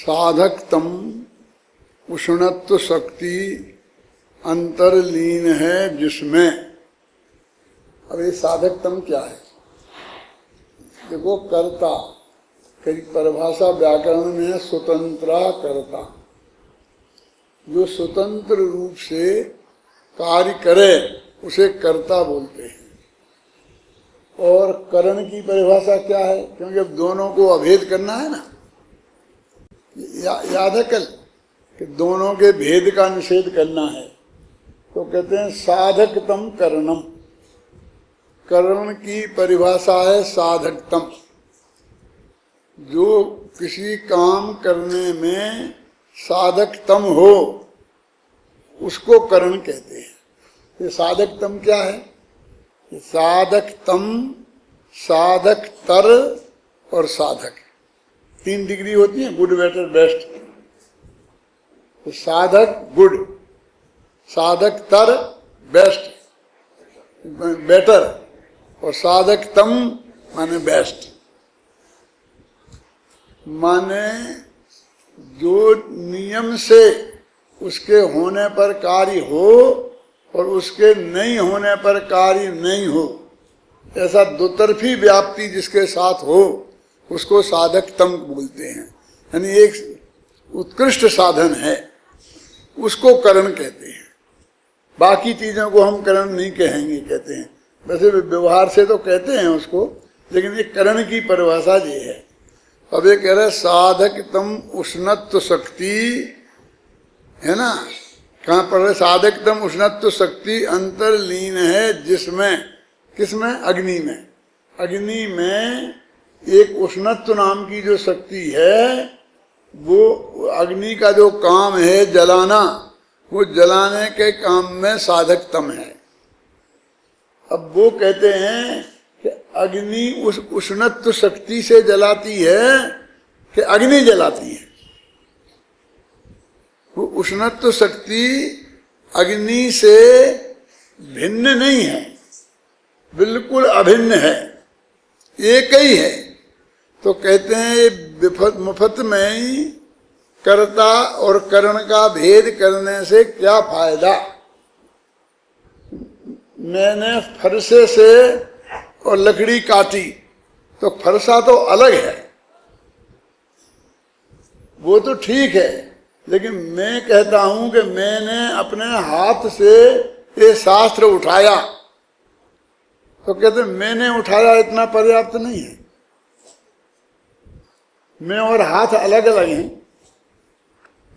साधकतम उष्णत्व शक्ति अंतर्लीन है जिसमें। अब ये साधकतम क्या है? देखो, कर्ता कई परिभाषा व्याकरण में है स्वतंत्रा कर्ता, जो स्वतंत्र रूप से कार्य करे उसे कर्ता बोलते हैं। और करण की परिभाषा क्या है? क्योंकि अब दोनों को अभेद करना है ना, याद है कल कि दोनों के भेद का निषेध करना है, तो कहते हैं साधकतम करणम। करण की परिभाषा है साधकतम, जो किसी काम करने में साधकतम हो उसको करण कहते हैं। ये साधकतम क्या है? साधकतम, साधकतर और साधक, 3 डिग्री होती है, गुड, बेटर, बेस्ट। तो साधक गुड, साधकतर बेस्ट, बेटर, और साधकतम माने बेस्ट। माने जो नियम से उसके होने पर कार्य हो और उसके नहीं होने पर कार्य नहीं हो, ऐसा दोतरफी व्याप्ति जिसके साथ हो उसको साधकतम बोलते हैं। यानी एक उत्कृष्ट साधन है, उसको करण कहते हैं। बाकी चीजों को हम करण नहीं कहेंगे, कहते हैं। वैसे व्यवहार से तो कहते हैं उसको, लेकिन ये करण की परिभाषा ये है। अब ये कह रहे साधकतम उष्णत्व शक्ति, है ना, कहाँ पढ़ रहे? साधकतम उष्णत्व शक्ति अंतर्लीन है जिसमें, किसमें? अग्नि में। अग्नि में एक उष्णत्व नाम की जो शक्ति है, वो अग्नि का जो काम है जलाना, वो जलाने के काम में साधकतम है। अब वो कहते हैं कि अग्नि उस उष्णत्व शक्ति से जलाती है कि अग्नि जलाती है? वो उष्णत्व शक्ति अग्नि से भिन्न नहीं है, बिल्कुल अभिन्न है, एक ही है। तो कहते हैं ये मुफ्त में ही कर्ता और करण का भेद करने से क्या फायदा? मैंने फरसे से और लकड़ी काटी तो फरसा तो अलग है, वो तो ठीक है, लेकिन मैं कहता हूं कि मैंने अपने हाथ से ये शास्त्र उठाया, तो कहते मैंने उठाया इतना पर्याप्त नहीं है। मैं और हाथ अलग अलग हैं।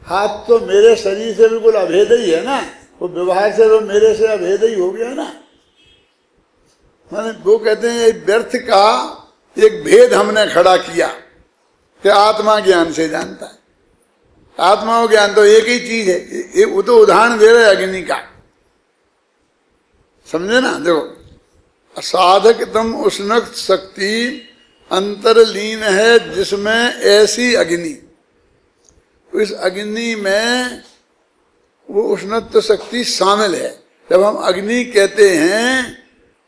हाथ तो मेरे शरीर से बिल्कुल अभेद ही है ना, वो व्यवहार से तो मेरे से अभेद ही हो गया ना। माने वो कहते हैं व्यर्थ का एक भेद हमने खड़ा किया कि आत्मा ज्ञान से जानता है। आत्मा और ज्ञान तो एक ही चीज है। वो तो उदाहरण दे रहे अग्नि का, समझे ना? देखो, साधकतम उष्णत्व शक्ति अंतर्लीन है जिसमें ऐसी अग्नि, इस अग्नि में वो उष्णत्व शक्ति शामिल है। जब हम अग्नि कहते हैं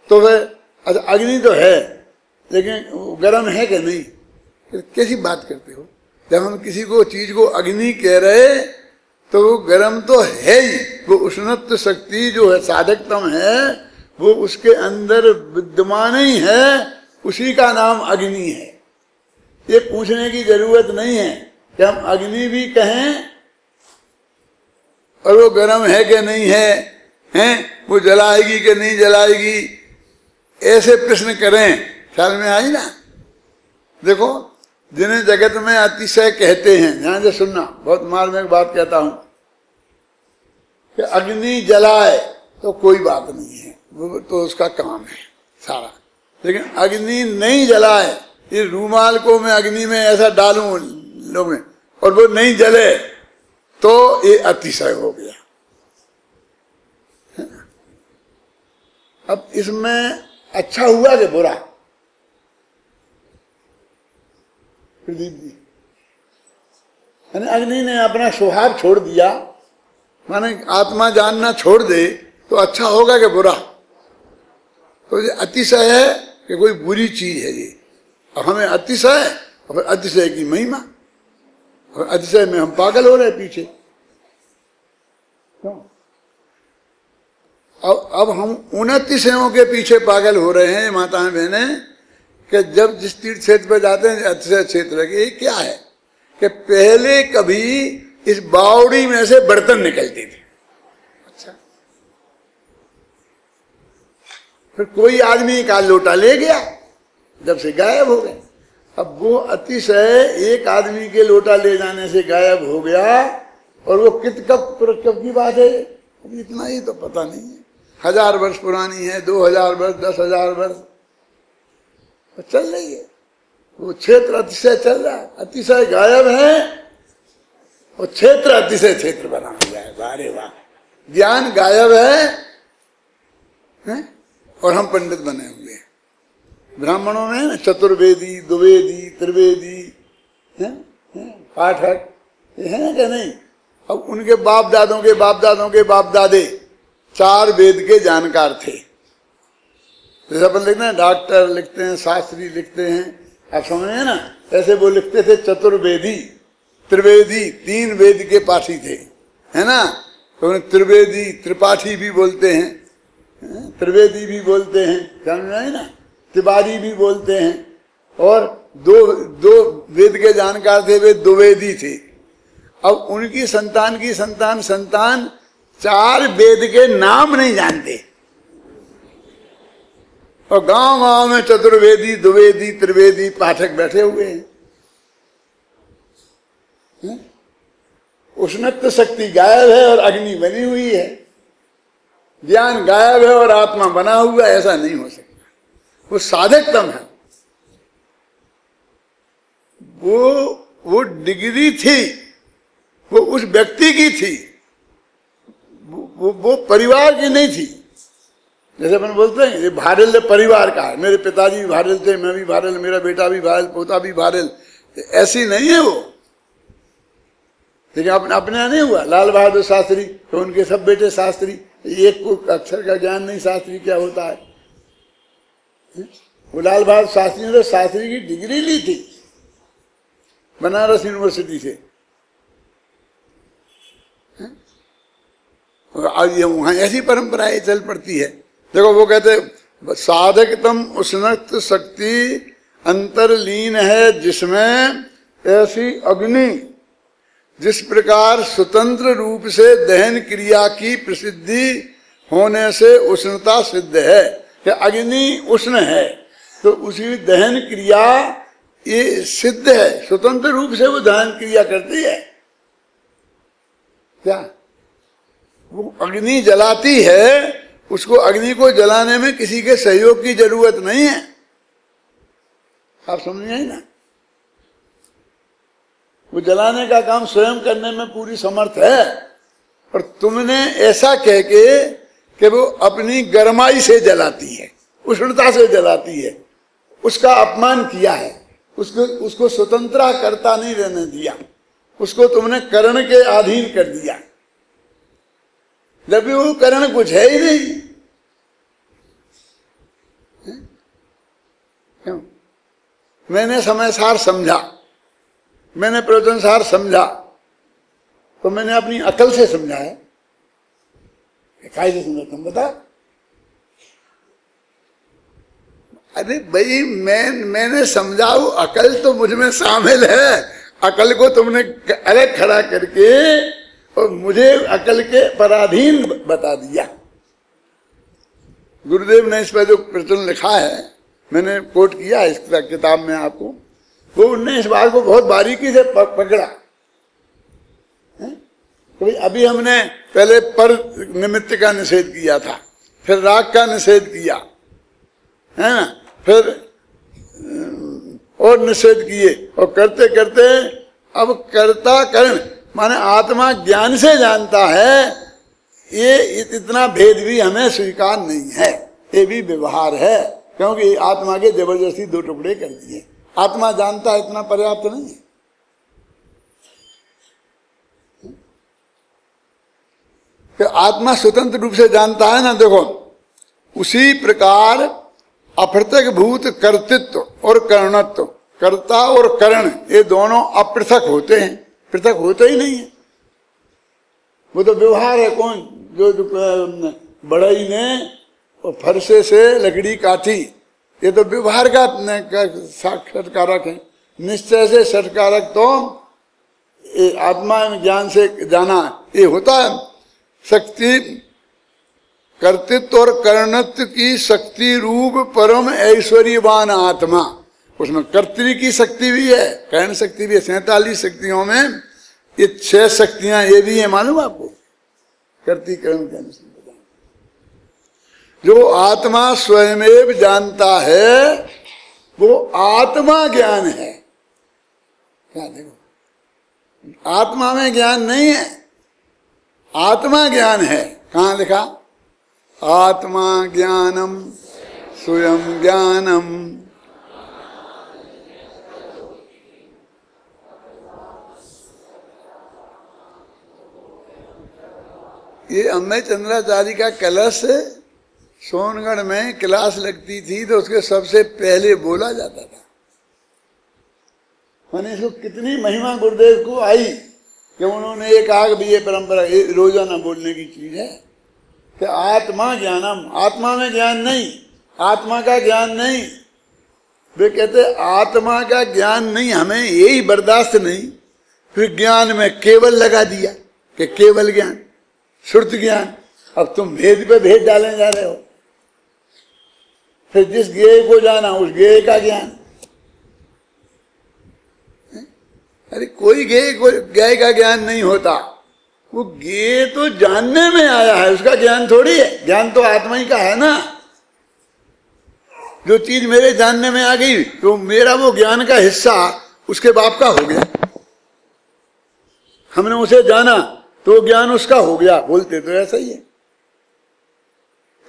तो वह अग्नि तो है, लेकिन गर्म है कि नहीं? कैसी बात करते हो? जब हम किसी को चीज को अग्नि कह रहे तो वो गर्म तो है ही। वो उष्णत्व शक्ति जो है साधकतम है, वो उसके अंदर विद्यमान ही है, उसी का नाम अग्नि है। ये पूछने की जरूरत नहीं है कि हम अग्नि भी कहें और वो गर्म है कि नहीं है, हैं वो जलाएगी कि नहीं जलाएगी, ऐसे प्रश्न करें, ख्याल में आई ना? देखो, जिन्हें जगत में अतिशय कहते हैं, ध्यान से सुनना, बहुत मार्मिक बात कहता हूं, कि अग्नि जलाए तो कोई बात नहीं है, वो तो उसका काम है सारा। लेकिन अग्नि नहीं जलाए, ये रूमाल को मैं अग्नि में ऐसा डालूं लोग में और वो नहीं जले, तो ये अतिशय हो गया। अब इसमें अच्छा हुआ कि बुरा? प्रदीप जी, अग्नि ने अपना स्वभाव छोड़ दिया, माने आत्मा जानना छोड़ दे, तो अच्छा होगा कि बुरा? तो ये अतिशय है कि कोई बुरी चीज है ये। अब हमें अतिशय और अतिशय की महिमा। और अतिशय में हम पागल हो रहे पीछे। क्यों? अब हम उन अतिशयों के पीछे पागल हो रहे हैं माताएं बहने, कि जब जिस तीर्थ क्षेत्र पर जाते हैं अतिशय क्षेत्र के, ये क्या है कि पहले कभी इस बावड़ी में से बर्तन निकलते थे। अच्छा, फिर कोई आदमी का लोटा ले गया, जब से गायब हो गए। अब वो अतिशय एक आदमी के लोटा ले जाने से गायब हो गया, और वो कब की बात है, अभी इतना ही तो पता नहीं है। 1000 वर्ष पुरानी है, 2000 वर्ष, 10,000 वर्ष तो चल रही है। वो क्षेत्र अतिशय चल रहा है, अतिशय गायब है और क्षेत्र अतिशय क्षेत्र बना हुआ है। वारे वाह, ज्ञान गायब है और हम पंडित बने हुए हैं। ब्राह्मणों में ना चतुर्वेदी, द्विवेदी, त्रिवेदी, पाठक, ये है ना क्या नहीं? अब उनके बाप दादों के बाप दादों के बाप दादे 4 वेद के जानकार थे। जैसे अपन लिखते हैं, डॉक्टर लिखते हैं, शास्त्री लिखते हैं, आप समझ रहे हैं ना, ऐसे वो लिखते थे चतुर्वेदी, त्रिवेदी, 3 वेद के पाठी थे, है ना। तो उन्हें त्रिवेदी, त्रिपाठी भी बोलते हैं, त्रिवेदी भी बोलते हैं, समझ रहे हैं ना, तिवारी भी बोलते हैं। और दो वेद के जानकार थे, वे द्विवेदी थे। अब उनकी संतान की संतान 4 वेद के नाम नहीं जानते, और गांव गांव में चतुर्वेदी, द्विवेदी, त्रिवेदी पाठक बैठे हुए हैं। उष्णत्व शक्ति गायब है और अग्नि बनी हुई है, ज्ञान गायब है और आत्मा बना हुआ है, ऐसा नहीं हो सकता। वो साधकतम है, वो डिग्री थी, वो उस व्यक्ति की थी, वो परिवार की नहीं थी। जैसे अपन बोलते हैं ये भारल परिवार का है, मेरे पिताजी भी भारल थे, मैं भी भारल, मेरा बेटा भी भारल, पोता भी भारल, ऐसी नहीं है वो। लेकिन अपने नहीं हुआ। लाल बहादुर शास्त्री तो उनके सब बेटे शास्त्री, एक को अक्षर का ज्ञान नहीं शास्त्री क्या होता है। वो लाल बहादुर शास्त्री ने तो शास्त्री की डिग्री ली थी बनारस यूनिवर्सिटी से। और ये वहां ऐसी परंपराएं चल पड़ती है। देखो वो कहते साधकतम उष्णत्व शक्ति अंतर्लीन है जिसमें ऐसी अग्नि जिस प्रकार स्वतंत्र रूप से दहन क्रिया की प्रसिद्धि होने से उष्णता सिद्ध है कि अग्नि उष्ण है, तो उसी दहन क्रिया ये सिद्ध है, स्वतंत्र रूप से वो दहन क्रिया करती है। क्या वो अग्नि जलाती है, उसको अग्नि को जलाने में किसी के सहयोग की जरूरत नहीं है। आप समझिए ना, वो जलाने का काम स्वयं करने में पूरी समर्थ है। और तुमने ऐसा कह के कि वो अपनी गरमाई से जलाती है, उष्णता से जलाती है, उसका अपमान किया है, उसको स्वतंत्रता करता नहीं रहने दिया, उसको तुमने करण के अधीन कर दिया, जबकि वो करण कुछ है ही नहीं। क्यों? मैंने समय सार समझा, मैंने प्रवचन सार समझा, तो मैंने अपनी अकल से समझा है। काय से समझा तुम बता? अरे भाई मैंने समझा, वो अकल तो मुझ में शामिल है। अकल को तुमने अलग खड़ा करके और मुझे अकल के पराधीन बता दिया। गुरुदेव ने इस पर जो प्रवचन लिखा है, मैंने कोट किया इस किताब में आपको, वो उनने इस बात को बहुत बारीकी से पकड़ा। तो अभी हमने पहले पर निमित्त का निषेध किया था, फिर राग का निषेध किया है ना, फिर और निषेध किए, और करते करते अब कर्ता करण माने आत्मा ज्ञान से जानता है, ये इतना भेद भी हमें स्वीकार नहीं है, ये भी व्यवहार है, क्योंकि आत्मा के जबरदस्ती 2 टुकड़े कर दिए। आत्मा जानता है इतना पर्याप्त नहीं है। कि आत्मा स्वतंत्र रूप से जानता है ना, देखो उसी प्रकार अपृथक भूत कर्तृत्व और करणत्व, कर्ता और करण ये दोनों अपृथक होते हैं, पृथक होता ही नहीं है। वो तो व्यवहार है। कौन जो बढ़ई ने और फरसे से लकड़ी काटी, ये तो व्यवहार का साक्षात्कारक है। निश्चय से षटकारक तो आत्मा में ज्ञान से जाना, ये होता है शक्ति, कर्तृत्व और कर्णत्व की शक्ति रूप परम ऐश्वर्यवान आत्मा। उसमें कर्तृ की शक्ति भी है, कर्ण शक्ति भी है। 47 शक्तियों में ये 6 शक्तियां ये भी है, मालूम आपको? कर्तृ कर्ण कर्ण शक्ति। जो आत्मा स्वयमेव जानता है वो आत्मा ज्ञान है। क्या देखो, आत्मा में ज्ञान नहीं है, आत्मा ज्ञान है। कहाँ लिखा? आत्मा ज्ञानम स्वयं ज्ञानम। ये अम्मे चंद्राचार्य का कलश सोनगढ़ में क्लास लगती थी तो उसके सबसे पहले बोला जाता था। मैंने इसको कितनी महिमा गुरुदेव को आई कि उन्होंने एक आग भी ये परंपरा रोजाना बोलने की चीज है कि आत्मा ज्ञानम। आत्मा में ज्ञान नहीं, आत्मा का ज्ञान नहीं। वे कहते आत्मा का ज्ञान नहीं, हमें यही बर्दाश्त नहीं। फिर ज्ञान में केवल लगा दिया कि केवल ज्ञान, श्रुत ज्ञान। अब तुम भेद पे भेद डालने जा रहे हो। फिर जिस ज्ञेय को जाना उस ज्ञेय का ज्ञान। अरे कोई ज्ञेय का ज्ञान नहीं होता, वो ज्ञेय तो जानने में आया है, उसका ज्ञान थोड़ी है। ज्ञान तो आत्मा ही का है ना। जो चीज मेरे जानने में आ गई तो मेरा वो ज्ञान का हिस्सा उसके बाप का हो गया। हमने उसे जाना तो ज्ञान उसका हो गया। बोलते तो ऐसा ही है,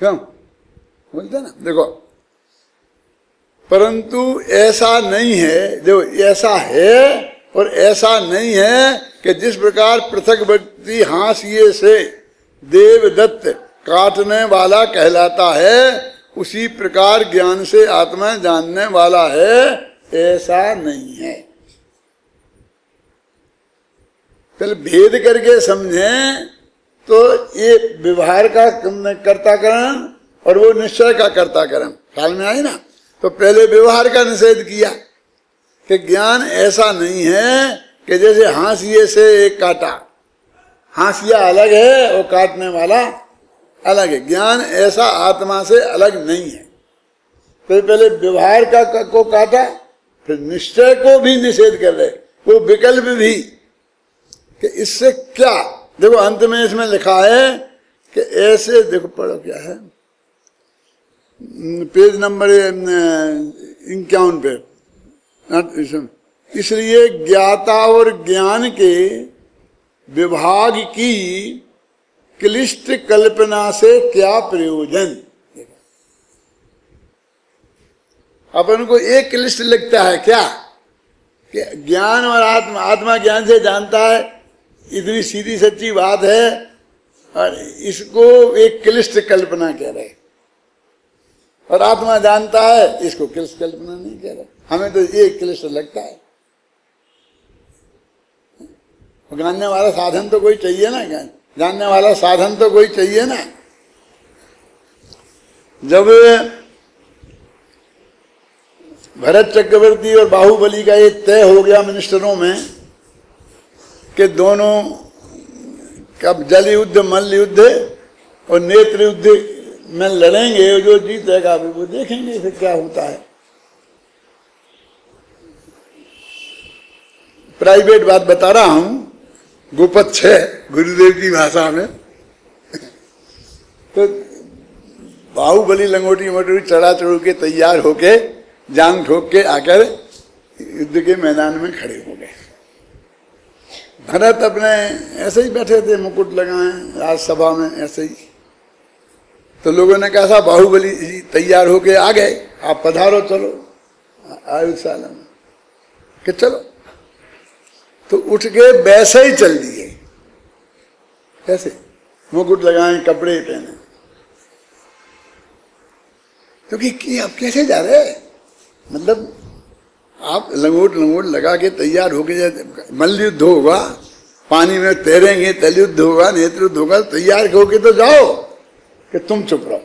क्यों बोलते ना? देखो, परंतु ऐसा नहीं है। जो ऐसा है और ऐसा नहीं है कि जिस प्रकार पृथक व्यक्ति हाशिए से देवदत्त काटने वाला कहलाता है, उसी प्रकार ज्ञान से आत्मा जानने वाला है, ऐसा नहीं है। पहले भेद करके समझें तो ये व्यवहार का कर्ताकरण और वो निश्चय का कर्ताकरण ख्याल में आई ना। तो पहले व्यवहार का निषेध किया कि ज्ञान ऐसा नहीं है कि जैसे हाशिए से एक काटा, हाशिया अलग है और काटने वाला अलग है। ज्ञान ऐसा आत्मा से अलग नहीं है। तो पहले व्यवहार को काटा, फिर निश्चय को भी निषेध कर रहे, वो विकल्प भी कि इससे क्या। देखो अंत में इसमें लिखा है कि ऐसे, देखो पढ़ो क्या है, पेज नंबर 51 पे। इसलिए ज्ञाता और ज्ञान के विभाग की क्लिष्ट कल्पना से क्या प्रयोजन। अपन को एक क्लिष्ट लगता है क्या कि ज्ञान और आत्मा ज्ञान से जानता है, इतनी सीधी सच्ची बात है, और इसको एक क्लिष्ट कल्पना कह रहे। और आत्मा जानता है, इसको क्लिष्ट कल्पना नहीं कह रहे। हमें तो ये क्लिष्ट लगता है। जानने वाला साधन तो कोई चाहिए ना, जानने वाला साधन तो कोई चाहिए ना। जब भरत चक्रवर्ती और बाहुबली का ये तय हो गया मिनिस्टरों में कि दोनों कब जल युद्ध, मल्ल युद्ध और नेत्र युद्ध में लड़ेंगे, जो जीतेगा वो देखेंगे फिर क्या होता है। प्राइवेट बात बता रहा हूं, गोपत 6 गुरुदेव की भाषा में। तो बाहुबली लंगोटी मोटी चढ़ा चढ़ू के तैयार होके जांग ठोक के आकर युद्ध के मैदान में खड़े हो गए। भरत अपने ऐसे ही बैठे थे, मुकुट लगाए राजसभा में ऐसे ही। तो लोगों ने कहा था बाहुबली जी तैयार होके आ गए, आप पधारो, चलो आयुशाला में कि चलो। तो उठ के वैसे ही चल दिए, कैसे मुकुट लगाए, कपड़े पहने। क्योंकि अब कैसे जा रहे, मतलब आप लंगोट लंगोट लगा के तैयार होके जाए, मल्ल युद्ध होगा, पानी में तैरेंगे, तल युद्ध होगा, नेत्र युद्ध होगा, तैयार होके तो जाओ कि तुम चुप रहो।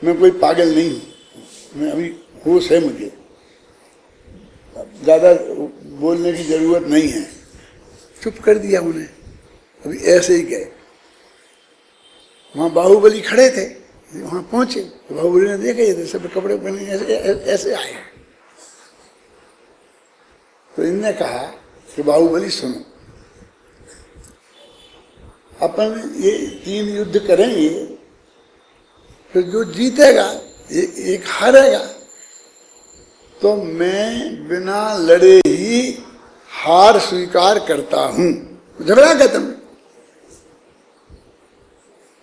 मैं कोई पागल नहीं हूं, मैं अभी होश है मुझे, ज्यादा बोलने की जरूरत नहीं है। चुप कर दिया उन्हें। अभी ऐसे ही गए, वहां बाहुबली खड़े थे, वहां पहुंचे तो बाहुबली ने देखा ये सब कपड़े पहने ऐसे आए। तो इनने कहा कि बाहुबली सुनो, अपन ये 3 युद्ध करेंगे, फिर जो जीतेगा एक हारेगा, तो मैं बिना लड़े ही हार स्वीकार करता हूं। झगड़ा खत्म।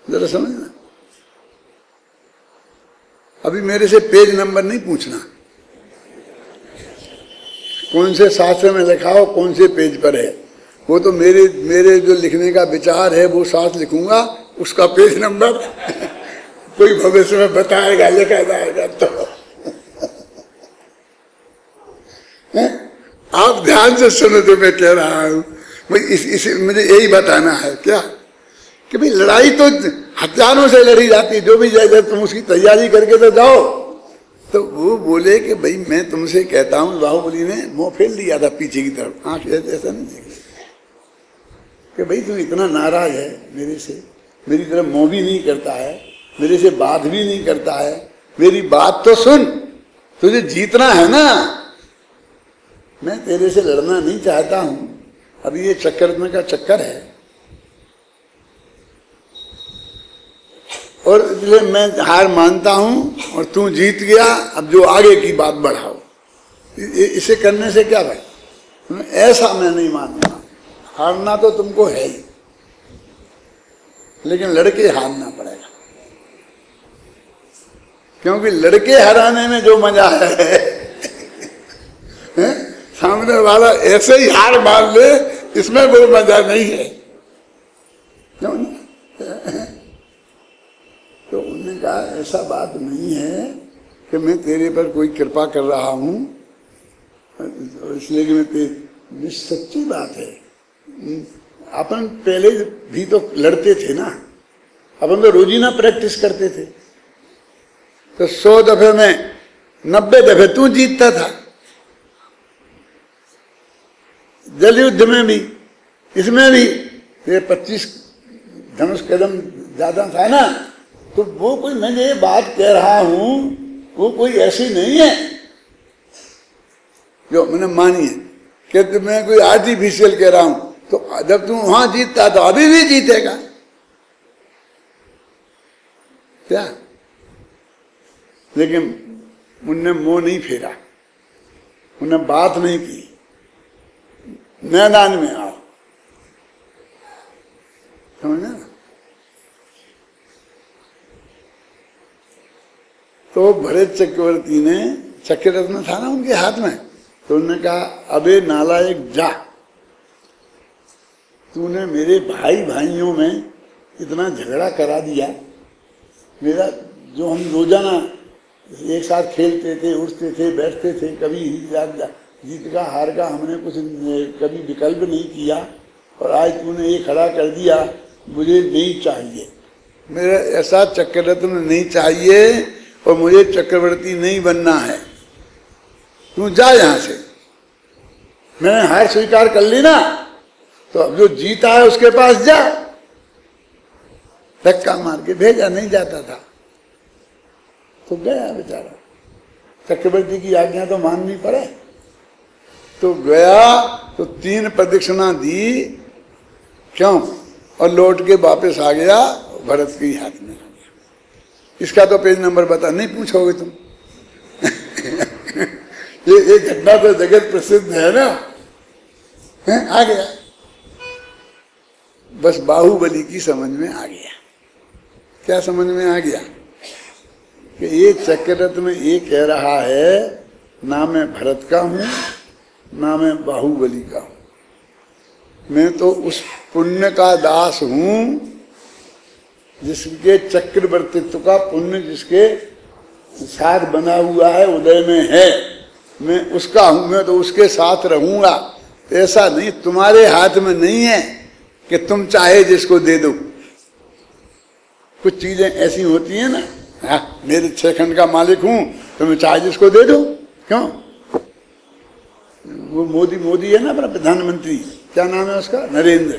जरा समझना, अभी मेरे से पेज नंबर नहीं पूछना, कौन से शास्त्र में लिखा हो, कौन से पेज पर है, वो तो मेरे जो लिखने का विचार है वो शास्त्र लिखूंगा, उसका पेज नंबर कोई भविष्य में बताएगा, लिखा जाएगा। तो आप ध्यान से सुनो जो मैं कह रहा हूं। मुझे यही बताना है क्या कि भाई लड़ाई तो हथियारों से लड़ी जाती, जो भी जाए, तुम उसकी तैयारी करके तो जाओ। तो वो बोले कि भाई मैं तुमसे कहता हूं, बाहुबली ने मुंह फेर लिया था पीछे की तरफ, आंख ऐसा नहीं देख कि भाई तू इतना नाराज है मेरे से, मेरी तरफ मुंह भी नहीं करता है, मेरे से बात भी नहीं करता है, मेरी बात तो सुन, तुझे जीतना है ना, मैं तेरे से लड़ना नहीं चाहता हूं, अभी ये चक्कर का चक्कर है, और इसलिए मैं हार मानता हूं और तू जीत गया, अब जो आगे की बात बढ़ाओ। इसे करने से क्या भाई, ऐसा मैं नहीं मानूंगा। हारना तो तुमको है ही, लेकिन लड़के हारना पड़ेगा, क्योंकि लड़के हराने में जो मजा है सामने वाला ऐसे ही हार मान ले, इसमें वो मजा नहीं है। क्यों नहीं? तो उन्होंने कहा ऐसा बात नहीं है कि मैं तेरे पर कोई कृपा कर रहा हूं, इसलिए कि मैं सच्ची बात है। अपन पहले भी तो लड़ते थे ना, अपन तो रोजीना प्रैक्टिस करते थे, तो 100 दफे में 90 दफे तू जीतता था। जल युद्ध में भी, इसमें भी ये 25 धनुष कदम ज्यादा था ना, तो वो कोई, मैं ये बात कह रहा हूं वो कोई ऐसी नहीं है जो मैंने मानी है कि मैं कोई आर्टिफिशियल कह रहा हूं। तो जब तुम वहां जीतता तो अभी भी जीतेगा क्या? लेकिन उनने मुंह नहीं फेरा, उन्हें बात नहीं की, मैदान में आओ, समझना। तो भरत चक्रवर्ती ने, चक्र रत्न था ना उनके हाथ में, तो उन्होंने कहा अबे नालायक जा, तूने मेरे भाई भाइयों में इतना झगड़ा करा दिया। मेरा जो हम रोजाना एक साथ खेलते थे, उठते थे, बैठते थे, कभी जीत का हार का हमने कुछ कभी विकल्प नहीं किया, और आज तूने ये खड़ा कर दिया, मुझे नहीं चाहिए, मेरा ऐसा चक्ररत्न नहीं चाहिए, और मुझे चक्रवर्ती नहीं बनना है, तू जा यहां से। मैंने हार स्वीकार कर ली ना, तो अब जो जीता है उसके पास जा। धक्का मार के भेजा, नहीं जाता था तो गया बेचारा, चक्रवर्ती की आज्ञा तो माननी पड़े, तो गया, तो 3 प्रदक्षिणा दी, क्यों, और लौट के वापस आ गया, भरत के हाथ में आ गया। इसका तो पेज नंबर बता, नहीं पूछोगे तुम ये घटना तो जगत प्रसिद्ध है ना, आ गया। बस बाहुबली की समझ में आ गया। क्या समझ में आ गया कि ये चक्ररत्न ये कह रहा है, ना मैं भरत का हूं, ना मैं बाहुबली का हूं, मैं तो उस पुण्य का दास हूं जिसके चक्रवर्तित्व का पुण्य जिसके साथ बना हुआ है, उदय में है, मैं उसका हूं, मैं तो उसके साथ रहूंगा। ऐसा नहीं, तुम्हारे हाथ में नहीं है कि तुम चाहे जिसको दे दो। कुछ चीजें ऐसी होती हैं ना, हाँ मेरे 6 खंड का मालिक हूं तो मैं चाहे जिसको दे दो। क्यों? वो मोदी है ना अपना प्रधानमंत्री, क्या नाम है उसका, नरेंद्र,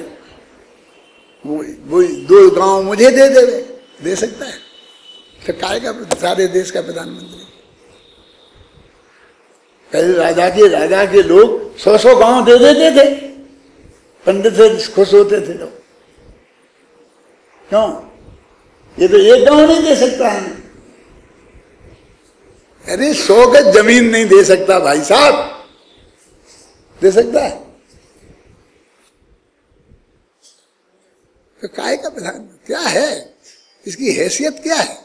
वो 2 गांव मुझे दे सकता है तो काय का सारे देश का प्रधानमंत्री। पहले राजा के लोग 100 गांव दे देते थे, पंडित से खुश होते थे लोग। क्यों? ये तो 1 गांव नहीं दे सकता है। अरे 100 गज जमीन नहीं दे सकता भाई साहब, दे सकता है तो काय का प्रधान क्या है, इसकी हैसियत क्या है?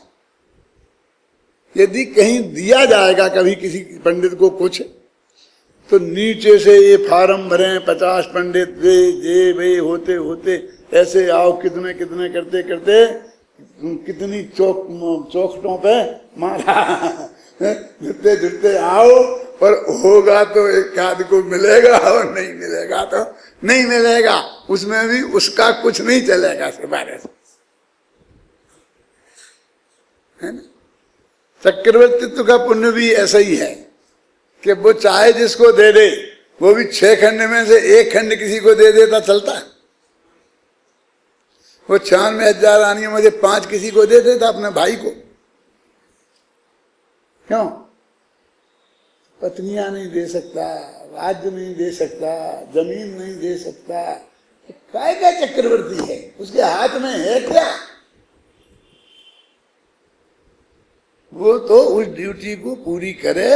यदि कहीं दिया जाएगा कभी किसी पंडित को कुछ, तो नीचे से ये फार्म भरे, 50 पंडित ये वे होते होते ऐसे आओ, कितने कितने करते करते कितनी चौखटों पे मारा, जुटते जुटते आओ, और होगा तो एक आध को मिलेगा और नहीं मिलेगा तो नहीं मिलेगा। उसमें भी उसका कुछ नहीं चलेगा सिफारिश, है ना। चक्रवर्तित्व का पुण्य भी ऐसा ही है कि वो चाहे जिसको दे दे, वो भी 6 खंड में से 1 खंड किसी को दे देता चलता है। वो 96,000 रानियों में से 5 किसी को दे देता, अपने भाई को। क्यों? पत्नियां नहीं दे सकता, राज्य नहीं दे सकता, जमीन नहीं दे सकता, काय का चक्रवर्ती है? उसके हाथ में है क्या? वो तो उस ड्यूटी को पूरी करे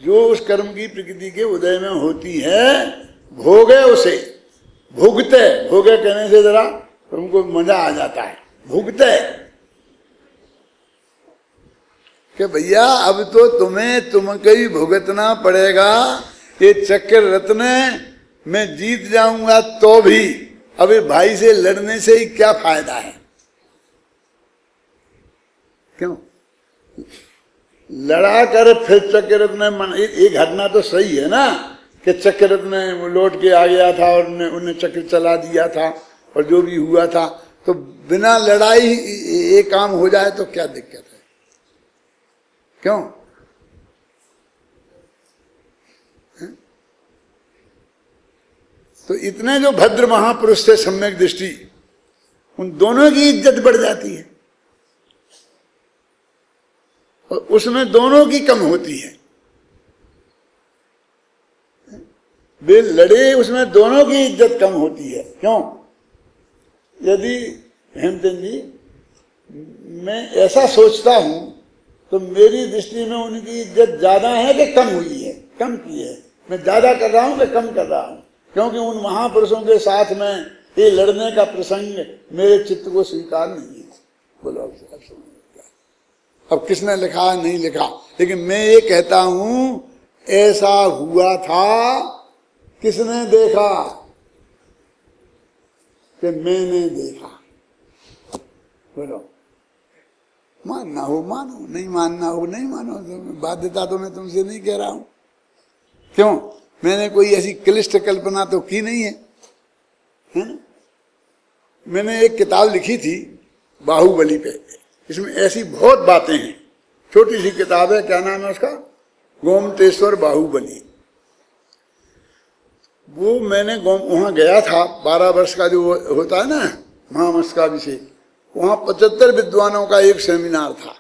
जो उस कर्म की प्रकृति के उदय में होती है। भोगे उसे, भुगते, भोगे कहने से जरा तुमको मजा आ जाता है, भुगते कि भैया अब तो तुमको ही भुगतना पड़ेगा। ये चक्र रत्न मैं जीत जाऊंगा तो भी अभी भाई से लड़ने से ही क्या फायदा है? क्यों? लड़ा कर फिर चक्र रत्न, ये घटना तो सही है ना कि चक्र रत्न लौट के आ गया था और उन्हें चक्र चला दिया था और जो भी हुआ था, तो बिना लड़ाई ये काम हो जाए तो क्या दिक्कत है? क्यों? तो इतने जो भद्र महापुरुष थे सम्यक दृष्टि, उन दोनों की इज्जत बढ़ जाती है और उसमें दोनों की कम होती है। वे लड़े, उसमें दोनों की इज्जत कम होती है। क्यों? यदि हेमचंद जी मैं ऐसा सोचता हूं तो मेरी दृष्टि में उनकी इज्जत ज्यादा है कि कम हुई है? कम की है। मैं ज्यादा कर रहा हूं कि कम कर रहा हूं? क्योंकि उन महापुरुषों के साथ में ये लड़ने का प्रसंग मेरे चित्त को स्वीकार नहीं है। बोलो अब किसने लिखा है नहीं लिखा, लेकिन मैं ये कहता हूं ऐसा हुआ था। किसने देखा? कि मैंने देखा। बोलो, मानना हो मानो, नहीं मानना हो नहीं मानो, बाध्यता तो मैं तुमसे नहीं कह रहा हूं। क्यों? मैंने कोई ऐसी क्लिष्ट कल्पना तो की नहीं है, है ना? मैंने एक किताब लिखी थी बाहुबली पे, इसमें ऐसी बहुत बातें हैं। छोटी सी किताब है, क्या नाम है उसका? गोमतेश्वर बाहुबली। वो मैंने वहां गया था, 12 वर्ष का जो होता है ना महामस्तकाभिषेक, वहां 75 विद्वानों का एक सेमिनार था,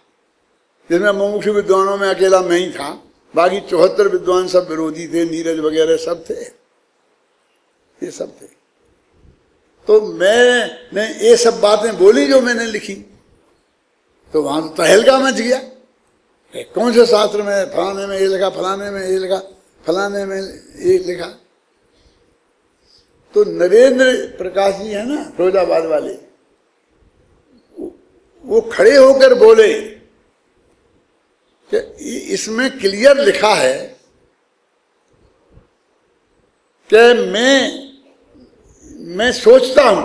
जिसमें मुमुक्षु विद्वानों में अकेला मैं ही था, बाकी 74 विद्वान सब विरोधी थे, नीरज वगैरह सब थे, ये सब थे। तो मैंने ये सब बातें बोली जो मैंने लिखी, तो वहां तो तहलका मच गया। कौन से शास्त्र में फलाने में ये लिखा, फलाने में ये लिखा, फलाने में ये लिखा। तो नरेंद्र प्रकाश जी है ना फिरोजाबाद वाले, वो खड़े होकर बोले कि इसमें क्लियर लिखा है कि मैं सोचता हूं,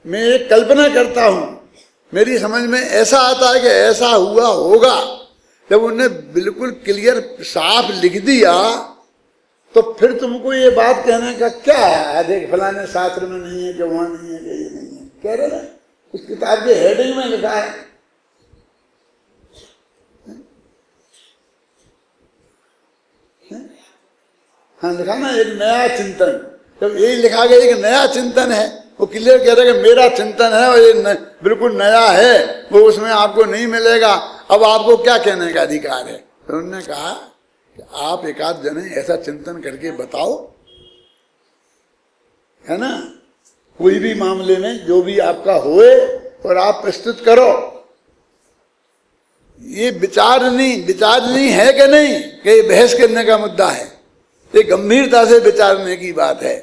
मैं एक कल्पना करता हूं मेरी समझ में ऐसा आता है कि ऐसा हुआ होगा। जब उन्होंने बिल्कुल क्लियर साफ लिख दिया तो फिर तुमको ये बात कहने का क्या है? देख फलाने शास्त्र में नहीं है कि वहां नहीं है कि ये नहीं है, कह रहे ना उस किताब के हेडिंग में लिखा है। हाँ लिखा ना एक नया चिंतन। जब यही लिखा गया एक नया चिंतन है, वो क्लियर कह रहा है कि मेरा चिंतन है और ये बिल्कुल नया है, वो उसमें आपको नहीं मिलेगा। अब आपको क्या कहने का अधिकार है? तो उन्होंने कहा कि आप एक आध जने ऐसा चिंतन करके बताओ, है ना, कोई भी मामले में जो भी आपका होए और आप प्रस्तुत करो। ये विचारनी है कि नहीं कि ये बहस करने का मुद्दा है, ये गंभीरता से विचारने की बात है,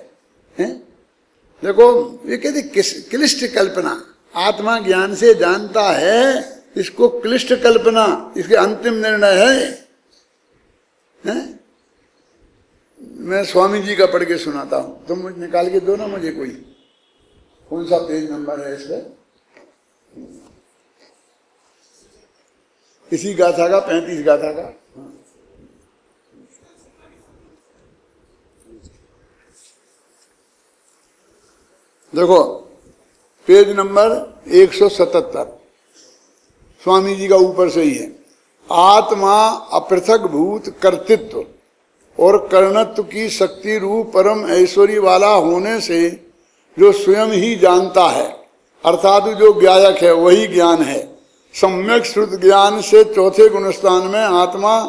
हैं? देखो ये कहते क्लिष्ट कल्पना, आत्मा ज्ञान से जानता है, इसको क्लिष्ट कल्पना इसके अंतिम निर्णय है? मैं स्वामी जी का पढ़ के सुनाता हूं, तुम मुझे निकाल के दो ना मुझे कोई, कौन सा पेज नंबर है इसका? इसी गाथा का 35 गाथा का। देखो पेज नंबर 177, स्वामी जी का ऊपर से ही है। आत्मा अपृथक भूत कर्तृत्व और कर्णत्व की शक्ति रूप परम ऐश्वर्य वाला होने से जो स्वयं ही जानता है, अर्थात जो ज्ञायक है वही ज्ञान है। सम्यक श्रुत ज्ञान से चौथे गुणस्थान में आत्मा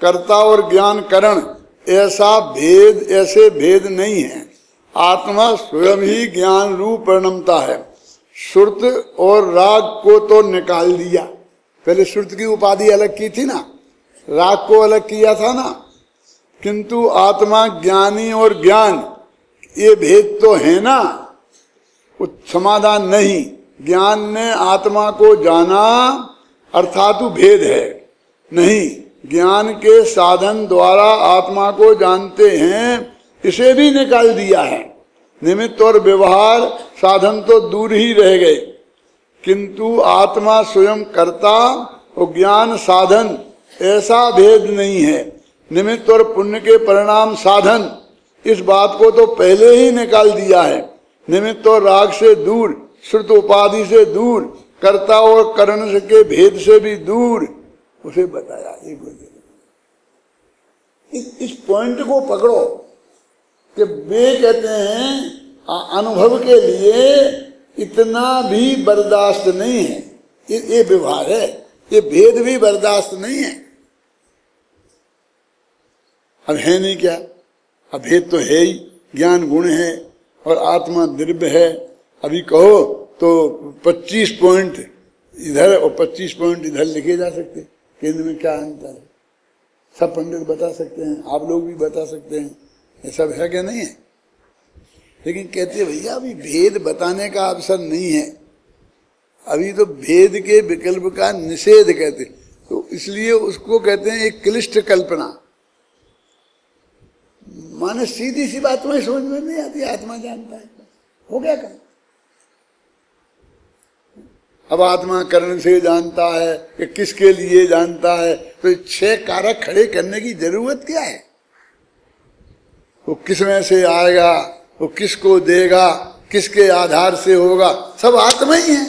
कर्ता और ज्ञान करण ऐसे भेद नहीं है। आत्मा स्वयं ही ज्ञान रूप परिणमता है। श्रुत और राग को तो निकाल दिया, पहले श्रुत की उपाधि अलग की थी ना, राग को अलग किया था ना, किंतु आत्मा ज्ञानी और ज्ञान ये भेद तो है ना, वो समाधान नहीं। ज्ञान ने आत्मा को जाना अर्थात भेद है नहीं, ज्ञान के साधन द्वारा आत्मा को जानते हैं, इसे भी निकाल दिया है। निमित्त और व्यवहार साधन तो दूर ही रह गए, किंतु आत्मा स्वयं कर्ता और ज्ञान साधन ऐसा भेद नहीं है। निमित्त और पुण्य के परिणाम साधन, इस बात को तो पहले ही निकाल दिया है। निमित्त और राग से दूर, श्रुत उपाधि से दूर, कर्ता और करण के भेद से भी दूर, उसे बताया। इस पॉइंट को पकड़ो कि वे कहते हैं अनुभव के लिए इतना भी बर्दाश्त नहीं है, ये व्यवहार है, ये भेद भी बर्दाश्त नहीं है। अब है नहीं क्या? अब भेद तो है ही, ज्ञान गुण है और आत्मा द्रव्य है। अभी कहो तो 25 पॉइंट इधर और 25 पॉइंट इधर लिखे जा सकते, केंद्र में क्या अंतर है? सब पंडित बता सकते हैं, आप लोग भी बता सकते हैं, ये सब है क्या? नहीं है। लेकिन कहते भैया अभी भेद बताने का अवसर नहीं है, अभी तो भेद के विकल्प का निषेध कहते, तो इसलिए उसको कहते हैं एक क्लिष्ट कल्पना। माने सीधी सी बात में समझ में नहीं आती, आत्मा जानता है, हो गया काम। अब आत्मा करण से जानता है कि किसके लिए जानता है, तो 6 कारक खड़े करने की जरूरत क्या है? वो किस में से आएगा, वो किसको देगा, किसके आधार से होगा, सब आत्मा ही है,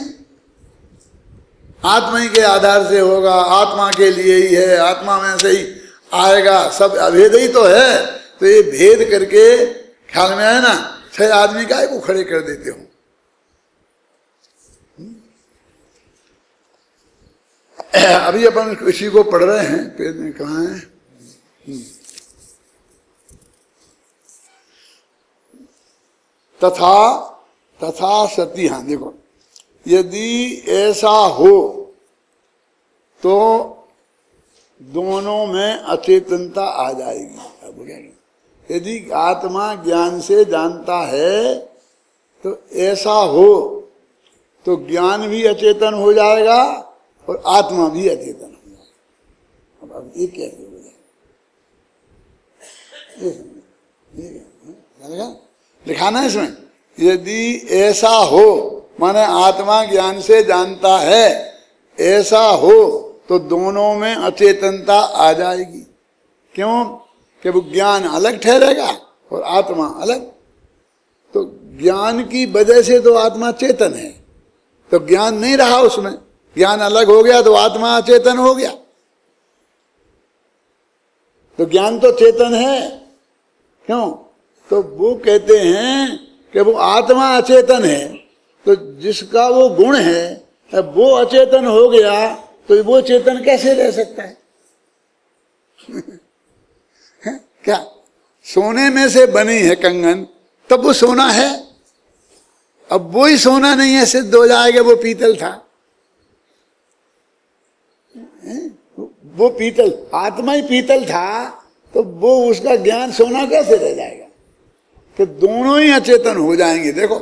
आत्मा ही के आधार से होगा, आत्मा के लिए ही है, आत्मा में से ही आएगा, सब अभेद ही तो है। तो ये भेद करके ख्याल में आए ना, 6 आदमी का को खड़े कर देते हो। अभी अपन इसी को पढ़ रहे हैं, पेज में कहाँ है? तथा सती, हाँ देखो, यदि ऐसा हो तो दोनों में अचेतनता आ जाएगी। अब यदि आत्मा ज्ञान से जानता है तो ऐसा हो तो ज्ञान भी अचेतन हो जाएगा और आत्मा भी अचेतन हो जाएगा। अब ये कैसे हो जाएगा? लिखाना है इसमें, यदि ऐसा हो माने आत्मा ज्ञान से जानता है, ऐसा हो तो दोनों में अचेतनता आ जाएगी। क्यों? कि वो ज्ञान अलग ठहरेगा और आत्मा अलग। तो ज्ञान की वजह से तो आत्मा चेतन है, तो ज्ञान नहीं रहा उसमें, ज्ञान अलग हो गया तो आत्मा अचेतन हो गया। तो ज्ञान तो चेतन है, क्यों? तो वो कहते हैं कि वो आत्मा अचेतन है, तो जिसका वो गुण है वो अचेतन हो गया, तो वो चेतन कैसे रह सकता है? क्या सोने में से बनी है कंगन, तब वो सोना है। अब वो ही सोना नहीं है, सिद्ध हो जाएगा वो पीतल था। वो पीतल, आत्मा ही पीतल था, तो वो उसका ज्ञान सोना कैसे रह जाएगा? तो दोनों ही अचेतन हो जाएंगे। देखो,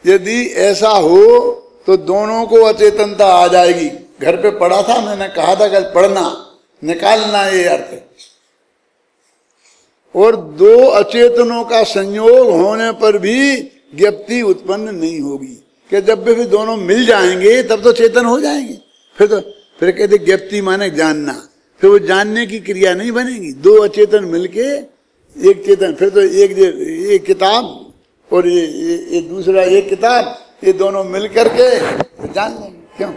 यदि ऐसा हो तो दोनों को अचेतनता आ जाएगी। घर पे पढ़ा था, मैंने कहा था कल पढ़ना, निकालना ये अर्थ। और दो अचेतनों का संयोग होने पर भी ज्ञप्ति उत्पन्न नहीं होगी, कि जब भी दोनों मिल जाएंगे तब तो चेतन हो जाएंगे। फिर कहते ज्ञप्ति माने जानना, फिर वो जानने की क्रिया नहीं बनेगी। दो अचेतन मिलके एक चेतन, फिर तो एक किताब और ये दूसरा एक किताब, ये दोनों मिल करके जान लेंगे। क्यों?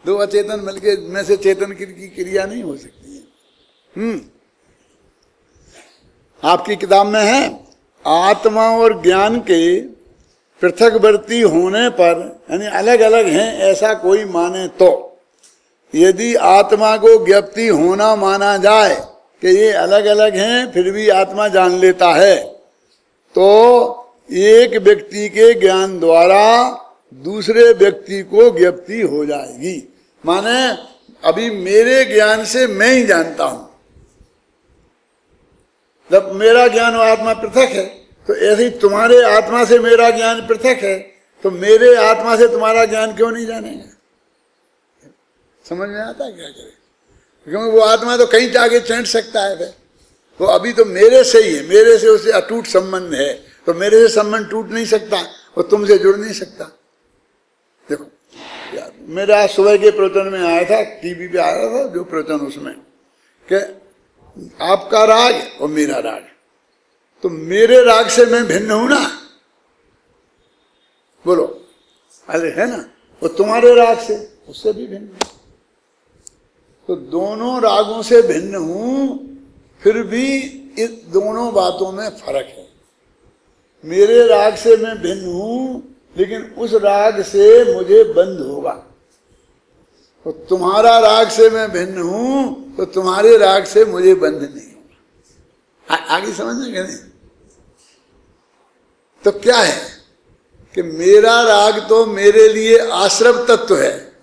दो अचेतन मिलके में से चेतन की क्रिया नहीं हो सकती है। आपकी किताब में है, आत्मा और ज्ञान के पृथकवर्ती होने पर, यानी अलग अलग हैं ऐसा कोई माने तो, यदि आत्मा को ज्ञप्ति होना माना जाए कि ये अलग अलग हैं फिर भी आत्मा जान लेता है, तो एक व्यक्ति के ज्ञान द्वारा दूसरे व्यक्ति को ज्ञप्ति हो जाएगी। माने अभी मेरे ज्ञान से मैं ही जानता हूं, जब मेरा ज्ञान और आत्मा पृथक है, तो ऐसे ही तुम्हारे आत्मा से मेरा ज्ञान पृथक है, तो मेरे आत्मा से तुम्हारा ज्ञान क्यों नहीं जानेगा? समझ में आता है क्या करे? क्योंकि वो आत्मा तो कहीं जाके चैंट सकता है। वो अभी तो मेरे से ही है, मेरे से उससे अटूट संबंध है, तो मेरे से संबंध टूट नहीं सकता, वो तुमसे जुड़ नहीं सकता। देखो यार, मेरा सुबह के प्रवचन में आया था, टीवी पे आया था जो प्रवचन, उसमें कि आपका राग और मेरा राग, तो मेरे राग से मैं भिन्न हूं ना, बोलो, अरे है ना, वो तुम्हारे राग से उससे भी भिन्न, तो दोनों रागों से भिन्न हूं, फिर भी इस दोनों बातों में फर्क है। मेरे राग से मैं भिन्न हूं, लेकिन उस राग से मुझे बंध होगा। तो तुम्हारा राग से मैं भिन्न हूं, तो तुम्हारे राग से मुझे बंध नहीं होगा। आगे समझने के नहीं? तो क्या है कि मेरा राग तो मेरे लिए आश्रव तत्व है,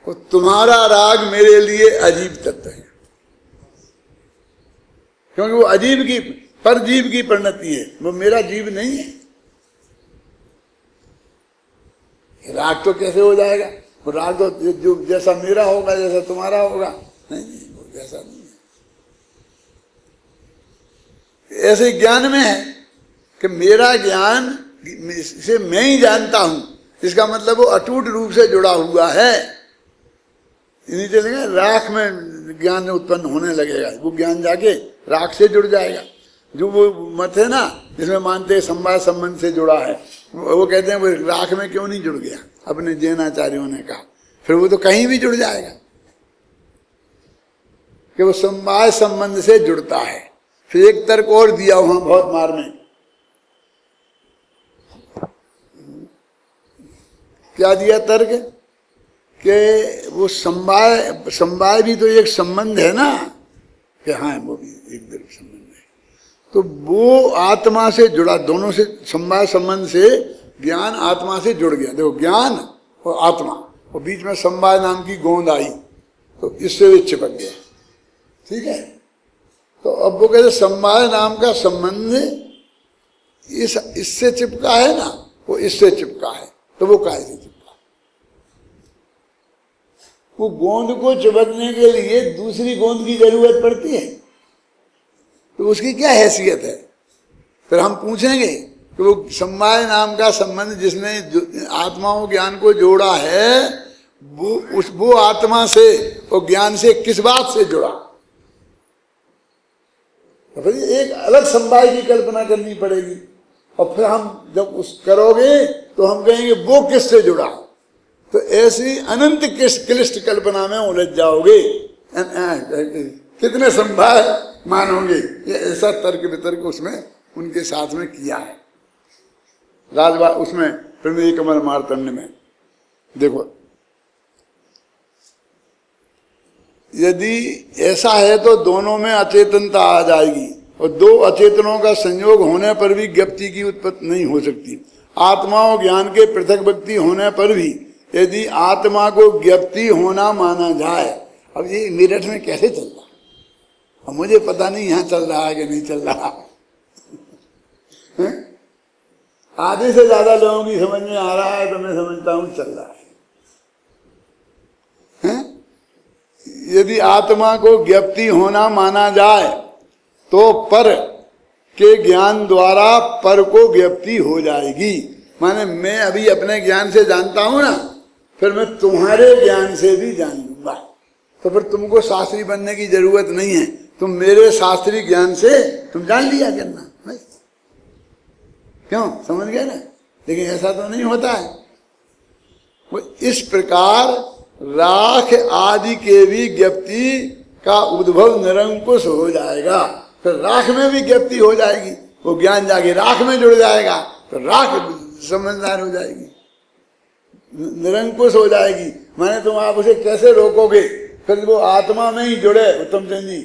और तुम्हारा राग मेरे लिए अजीब तत्व है, क्योंकि वो अजीब की परजीव की परिणति है, वो मेरा जीव नहीं है। राग तो कैसे हो जाएगा? वो राग तो जो जैसा मेरा होगा जैसा तुम्हारा होगा, नहीं, वो जैसा नहीं है। ऐसे ज्ञान में है कि मेरा ज्ञान से मैं ही जानता हूं, इसका मतलब वो अटूट रूप से जुड़ा हुआ है। नहीं चलेगा, राख में ज्ञान उत्पन्न होने लगेगा, वो ज्ञान जाके राख से जुड़ जाएगा। जो वो मत है ना जिसमें मानते हैं संवाद संबंध से जुड़ा है, वो कहते हैं वो राख में क्यों नहीं जुड़ गया, अपने जैनाचार्यों ने कहा। फिर वो तो कहीं भी जुड़ जाएगा कि वो संवाद संबंध से जुड़ता है। फिर एक तर्क और दिया वहां बहुत मार में, क्या दिया तर्क कि वो समवाय भी तो एक संबंध है ना, कि हाँ वो भी एक दर्क संबंध है, तो वो आत्मा से जुड़ा, दोनों से समवाय संबंध से ज्ञान आत्मा से जुड़ गया। देखो ज्ञान और आत्मा, और बीच में समवाय नाम की गोंद आई, तो इससे भी चिपक गया। ठीक है, तो अब वो कहते समवाय नाम का संबंध इससे चिपका है ना, वो इससे चिपका है, तो वो काहे से चिपका? वो गोंद को चिपकने के लिए दूसरी गोंद की जरूरत पड़ती है, तो उसकी क्या हैसियत है? फिर हम पूछेंगे कि वो समवाय नाम का संबंध जिसने आत्माओं ज्ञान को जोड़ा है, वो आत्मा से और ज्ञान से किस बात से जुड़ा? तो फिर एक अलग समवाय की कल्पना करनी पड़ेगी, और फिर हम जब उस करोगे तो हम कहेंगे वो किससे जुड़ा। तो ऐसी अनंत क्लिष्ट कल्पना में उलझ जाओगे, कितने समवाय मानोगे। ये ऐसा तर्क वितर्क उसमें उनके साथ में किया है राजवा उसमें प्रमेय कमल मार्तंड में। देखो, यदि ऐसा है तो दोनों में अचेतनता आ जाएगी, और दो अचेतनों का संयोग होने पर भी ज्ञप्ति की उत्पत्ति नहीं हो सकती। आत्मा और ज्ञान के पृथक व्यक्ति होने पर भी यदि आत्मा को ज्ञप्ति होना माना जाए, अब ये मेरठ में कैसे चल रहा, अब मुझे पता नहीं यहाँ चल रहा है कि नहीं चल रहा है? आधे से ज्यादा लोगों की समझ में आ रहा है तो मैं समझता हूं चल रहा है? यदि आत्मा को ज्ञप्ति होना माना जाए तो पर के ज्ञान द्वारा पर को ज्ञप्ति हो जाएगी। माने मैं अभी अपने ज्ञान से जानता हूं ना, फिर मैं तुम्हारे ज्ञान से भी जान लूंगा, तो फिर तुमको शास्त्री बनने की जरूरत नहीं है, तुम मेरे शास्त्री ज्ञान से तुम जान लिया करना। क्यों? समझ गए ना? लेकिन ऐसा तो नहीं होता है। वो इस प्रकार राख आदि के भी ज्ञप्ति का उद्भव निरंकुश हो जाएगा, फिर राख में भी ज्ञप्ति हो जाएगी, वो ज्ञान जाके राख में जुड़ जाएगा, तो राख समझदार हो जाएगी, निरंकुश हो जाएगी। माने तुम आप उसे कैसे रोकोगे? फिर वो आत्मा में ही जुड़े उत्तम चंद जी,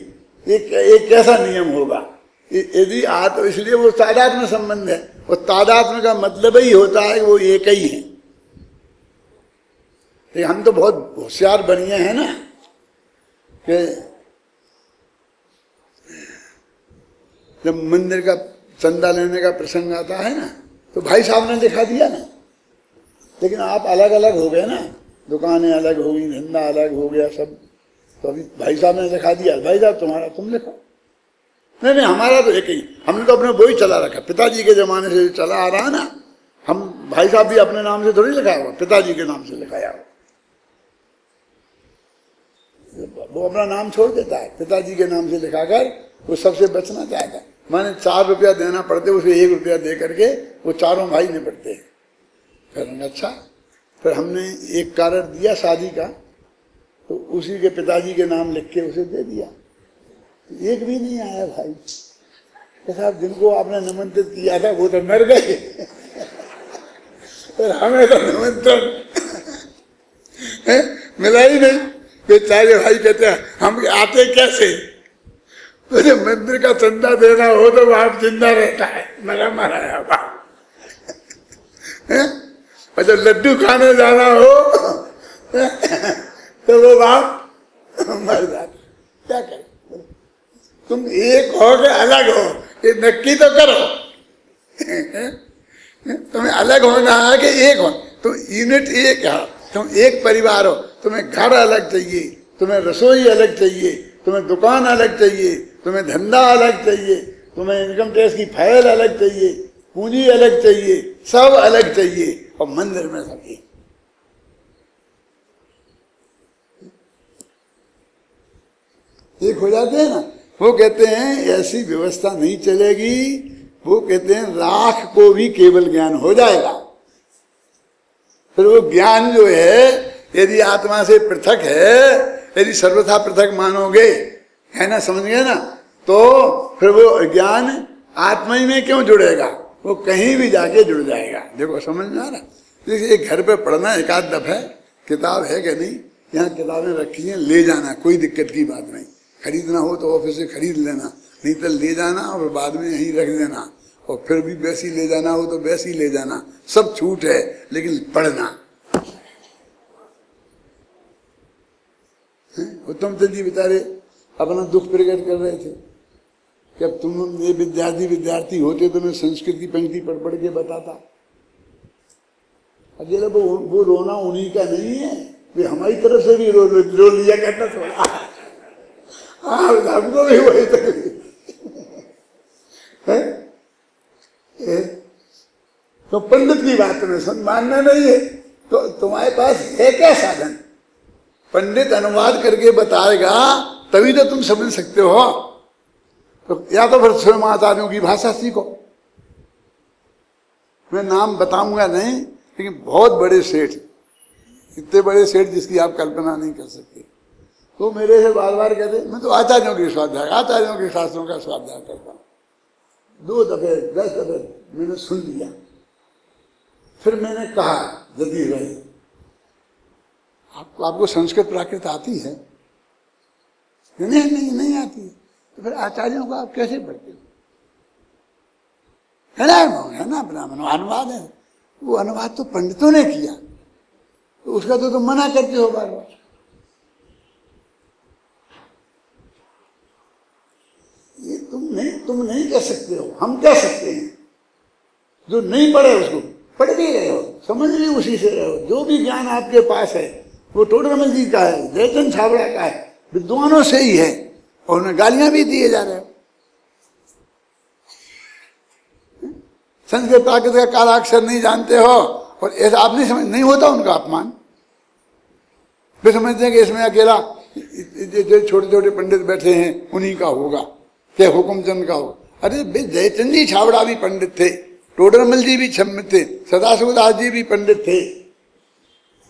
एक कैसा नियम होगा? यदि इसलिए वो तादात्म्य संबंध है, वो तादात्म्य का मतलब ही होता है वो एक ही है। हम तो बहुत होशियार बनिए हैं ना कि जब मंदिर का चंदा लेने का प्रसंग आता है ना, तो भाई साहब ने दिखा दिया ना, लेकिन आप अलग अलग हो गए ना, दुकानें अलग हो गई, धंधा अलग हो गया सब, तो अभी भाई साहब ने दिखा दिया, भाई साहब तुम्हारा तुम लिखो। नहीं नहीं, हमारा तो एक ही, हमने तो अपने वही चला रखा, पिताजी के जमाने से चला आ रहा है ना। हम भाई साहब भी अपने नाम से थोड़ी लिखाया हुआ, पिताजी के नाम से लिखाया हुआ। वो अपना नाम छोड़ देता है, पिताजी के नाम से लिखाकर वो सबसे बचना चाहता है। माने 4 रुपया देना पड़ते, उसे 1 रुपया दे करके वो चारों भाई निपटते हैं। फिर अच्छा, फिर हमने एक कारण दिया शादी का, तो उसी के पिताजी के नाम लिख के उसे दे दिया। एक भी नहीं आया भाई। तो साहब जिनको आपने निमंत्रित किया था वो तो मर गए, और हमें तो निमंत्रण मिला ही नहीं। बेचारे भाई कहते हैं हम आते कैसे? तो जब मंदिर का चंदा देना हो तो बाप जिंदा रहता है, मरा मराया बाप। और जब लड्डू खाने जाना हो तो वो बाप मर जाता। क्या करे? तुम एक हो के अलग हो, ये नक्की तो करो। तुम्हें अलग होना है कि एक हो? तुम यूनिट एक हो, तुम एक परिवार हो। तुम्हें घर अलग चाहिए, तुम्हें रसोई अलग चाहिए, तुम्हें दुकान अलग चाहिए, तुम्हें धंधा अलग चाहिए, तुम्हें इनकम टैक्स की फाइल अलग चाहिए, पूंजी अलग चाहिए, सब अलग चाहिए, और मंदिर में सब एक हो जाते हैं ना। वो कहते हैं ऐसी व्यवस्था नहीं चलेगी। वो कहते हैं राख को भी केवल ज्ञान हो जाएगा। फिर वो ज्ञान जो है यदि आत्मा से पृथक है, यदि सर्वथा पृथक मानोगे, है ना, समझ गए ना, तो फिर वो ज्ञान आत्मा ही में क्यों जुड़ेगा? वो कहीं भी जाके जुड़ जाएगा। देखो समझ में आ रहा? जैसे एक घर पे पढ़ना एकाध दफा किताब है कि नहीं, यहाँ किताबें रखी हैं, ले जाना, कोई दिक्कत की बात नहीं। खरीदना हो तो ऑफिस से खरीद लेना, नहीं तो ले जाना और बाद में यहीं रख देना, और फिर भी वैसी ले जाना हो तो वैसी ले जाना, सब छूट है, लेकिन पढ़ना। उत्तम चंद जी बेचारे अपना दुख प्रकट कर रहे थे कि अब तुम ये विद्यार्थी होते तो मैं संस्कृत की पंक्ति पढ़ के बताता। अकेला वो रोना उन्हीं का नहीं है, वे हमारी तरफ से भी रो लिया करना थोड़ा। हाँ, हमको भी वही तकलीफ है। तो पंडित की बात तुम्हें मानना नहीं है तो तुम्हारे पास है क्या साधन? पंडित अनुवाद करके बताएगा तभी तो तुम समझ सकते हो। तो या तो फिर स्वयं आचार्यों की भाषा सीखो। मैं नाम बताऊंगा नहीं, लेकिन बहुत बड़े सेठ, इतने बड़े सेठ जिसकी आप कल्पना नहीं कर सकते, तो मेरे से बार बार कहते मैं तो आचार्यों के स्वाध्याय, आचार्यों के शास्त्रों का स्वाध्याय करता हूँ। 2 दफे 10 दफे मैंने सुन लिया। फिर मैंने कहा जगदीश भाई आपको संस्कृत प्राकृत आती है? नहीं आती है। तो फिर आचार्यों को आप कैसे पढ़ते हो? है ना ब्राह्मण अनुवाद है, वो अनुवाद तो पंडितों ने किया, तो उसका तो तुम मना करते हो बार बार। ये तुम नहीं कह सकते हो, हम कह सकते हैं। जो नहीं पढ़े उसको पढ़ भी रहे हो, समझ भी उसी से रहे हो। जो भी ज्ञान आपके पास है वो टोडरमल जी का है, जयचंद छाबड़ा का है, विद्वानों से ही है, और उन्हें गालियां भी दिए जा रहे हो। संस्कृत प्राकृत का कालाक्षर नहीं जानते हो और ऐसा आप नहीं समझ, नहीं होता उनका अपमान। वे समझते हैं कि इसमें अकेला जो छोटे छोटे पंडित बैठे हैं उन्हीं का होगा, क्या हुकुमचंद का हो। अरे जयचंद जी छाबड़ा भी पंडित थे, टोडरमल जी भी छम्मित थे, सदाशिवदास जी भी पंडित थे।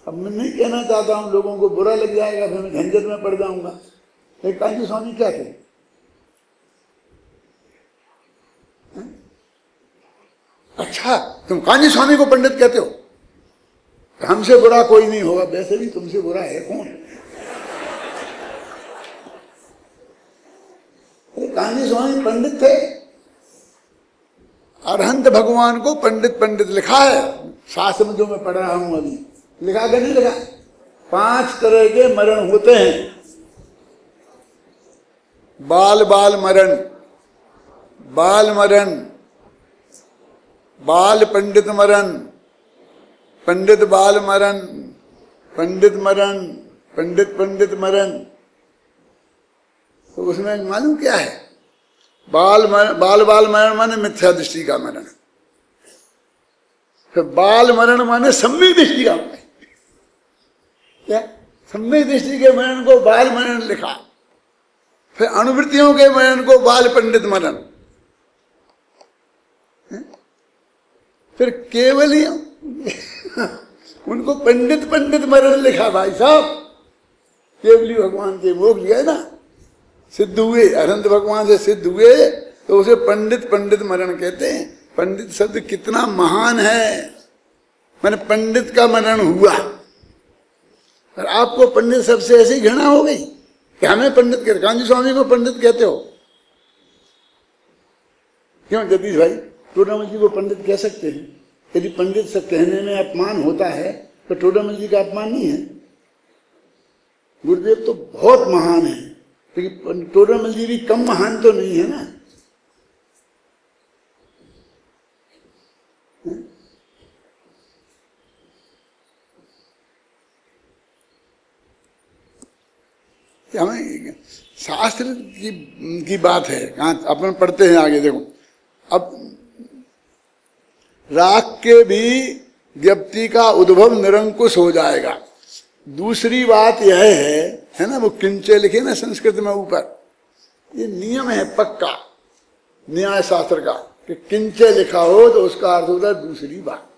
अब मैं नहीं कहना चाहता हूं, लोगों को बुरा लग जाएगा, फिर मैं झंझट में पड़ जाऊंगा। एक कांची स्वामी क्या थे? अच्छा तुम कांची स्वामी को पंडित कहते हो? हमसे बुरा कोई नहीं होगा, वैसे भी तुमसे बुरा है कौन? कांची स्वामी पंडित थे। अरहंत भगवान को पंडित लिखा है शास्त्र में, जो मैं पढ़ रहा हूं अभी। लिखा कि नहीं लिखा? 5 तरह के मरण होते हैं। बाल मरण, बाल पंडित मरण, पंडित बाल मरण, पंडित मरण। तो उसमें मालूम क्या है? बाल मरण माने मिथ्या दृष्टि का मरण, फिर बाल मरण माने सम्यक दृष्टि का मरण। क्या सम्यक दृष्टि के मरण को बाल मरण लिखा, फिर अनुवृत्तियों के मरण को बाल पंडित मरण, फिर केवल ही उनको पंडित मरण लिखा। भाई साहब केवली भगवान के मोक्ष गए ना, सिद्ध हुए, अनंत भगवान से सिद्ध हुए, तो उसे पंडित मरण कहते हैं। पंडित शब्द कितना महान है, मैंने पंडित का मरण हुआ। और आपको पंडित शब्द से ऐसी घृणा हो गई कि हमें पंडित कहते, कांची स्वामी को पंडित कहते हो क्यों? जगदीश भाई टोडरमल जी को पंडित कह सकते हैं। यदि पंडित से कहने में अपमान होता है तो टोडरमल जी का अपमान नहीं है। गुरुदेव तो बहुत महान है, लेकिन टोडरमल जी भी कम महान तो नहीं है ना। हमें शास्त्र की बात है, कहाँ अपन पढ़ते हैं आगे। देखो अब राग के भी ज्ञप्ति का उद्भव निरंकुश हो जाएगा। दूसरी बात यह है ना, वो किंचे लिखे ना संस्कृत में ऊपर, ये नियम है पक्का न्याय शास्त्र का कि किंचे लिखा हो तो उसका अर्थ होता है दूसरी बात।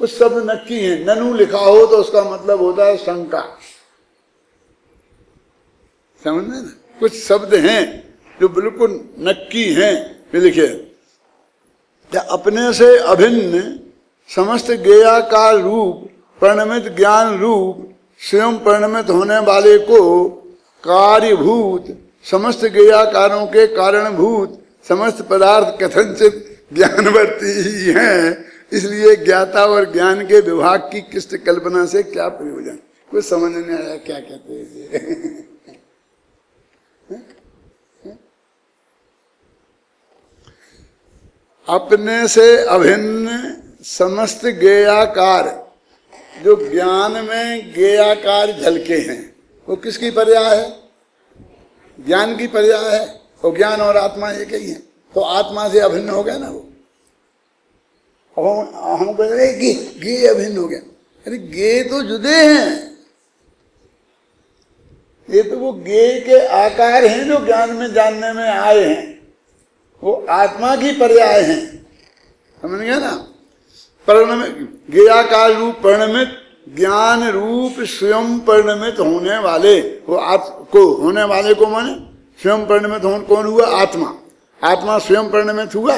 कुछ शब्द नक्की है, ननु लिखा हो तो उसका मतलब होता है शंका। समझ ना, कुछ शब्द हैं जो बिल्कुल नक्की हैं लिखे। अपने से अभिन्न समस्त गेयाकार रूप परिणमित ज्ञान रूप स्वयं परिणमित होने वाले को कार्यभूत समस्त गेयाकारों के कारणभूत समस्त पदार्थ कथनचित ज्ञानवर्ती ही हैं। इसलिए ज्ञाता और ज्ञान के विभाग की किस्त कल्पना से क्या प्रयोजन? कुछ समझ नहीं आया क्या कहते हैं। अपने से अभिन्न समस्त गेयाकार, जो ज्ञान में गेयाकार झलके हैं वो किसकी पर्याय है? ज्ञान की पर्याय है। और ज्ञान और आत्मा एक ही है, तो आत्मा से अभिन्न हो गया ना वो। हम कह रहे गे अभिन्न हो गया। अरे गे तो जुदे हैं, ये तो वो गे के आकार हैं जो ज्ञान में जानने में आए हैं, वो आत्मा की पर्याय हैं, समझ गया ना। परिणमित गेयाकार रूप परिणमित ज्ञान रूप स्वयं परिणमित होने वाले, वो आपको होने वाले को माने स्वयं परिणमित होने कौन हुआ? आत्मा। आत्मा स्वयं परिणमित हुआ।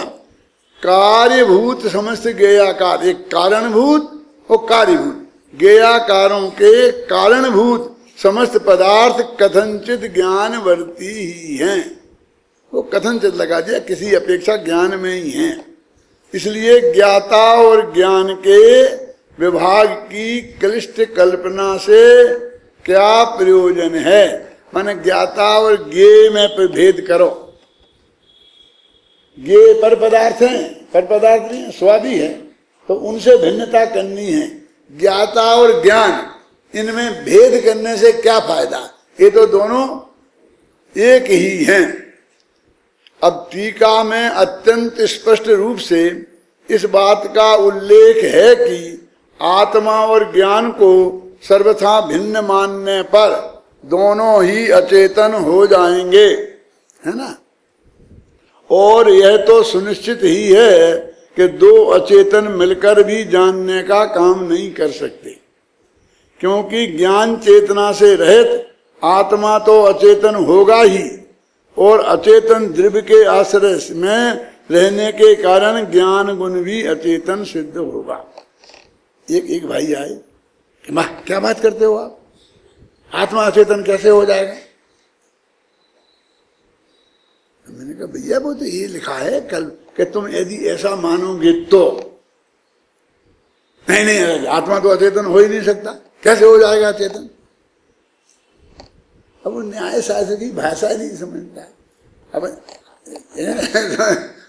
कार्यभूत समस्त गेयाकार, एक कारणभूत और कार्यभूत, गेयाकारों के कारणभूत समस्त पदार्थ कथनचित ज्ञानवर्ती ही हैं। वो कथनचित लगा दिया, किसी अपेक्षा ज्ञान में ही हैं। इसलिए ज्ञाता और ज्ञान के विभाग की क्लिष्ट कल्पना से क्या प्रयोजन है? माने ज्ञाता और ज्ञेय में भेद करो। ज्ञेय पर पदार्थ हैं, पर पदार्थ नहीं है, स्वादी है, तो उनसे भिन्नता करनी है। ज्ञाता और ज्ञान, इनमें भेद करने से क्या फायदा? ये तो दोनों एक ही हैं। अब टीका में अत्यंत स्पष्ट रूप से इस बात का उल्लेख है कि आत्मा और ज्ञान को सर्वथा भिन्न मानने पर दोनों ही अचेतन हो जाएंगे, है ना। और यह तो सुनिश्चित ही है कि दो अचेतन मिलकर भी जानने का काम नहीं कर सकते, क्योंकि ज्ञान चेतना से रहित आत्मा तो अचेतन होगा ही, और अचेतन द्रव्य के आश्रय में रहने के कारण ज्ञान गुण भी अचेतन सिद्ध होगा। एक भाई आए कि माँ क्या बात करते हो आप, आत्मा अचेतन कैसे हो जाएगा? मैंने कहा भैया वो तो ये लिखा है कल कि तुम यदि ऐसा मानोगे तो नहीं, आत्मा तो अचेतन हो ही नहीं सकता, कैसे हो जाएगा अचेतन? अब वो न्याय शास्त्र की भाषा नहीं समझता है। अब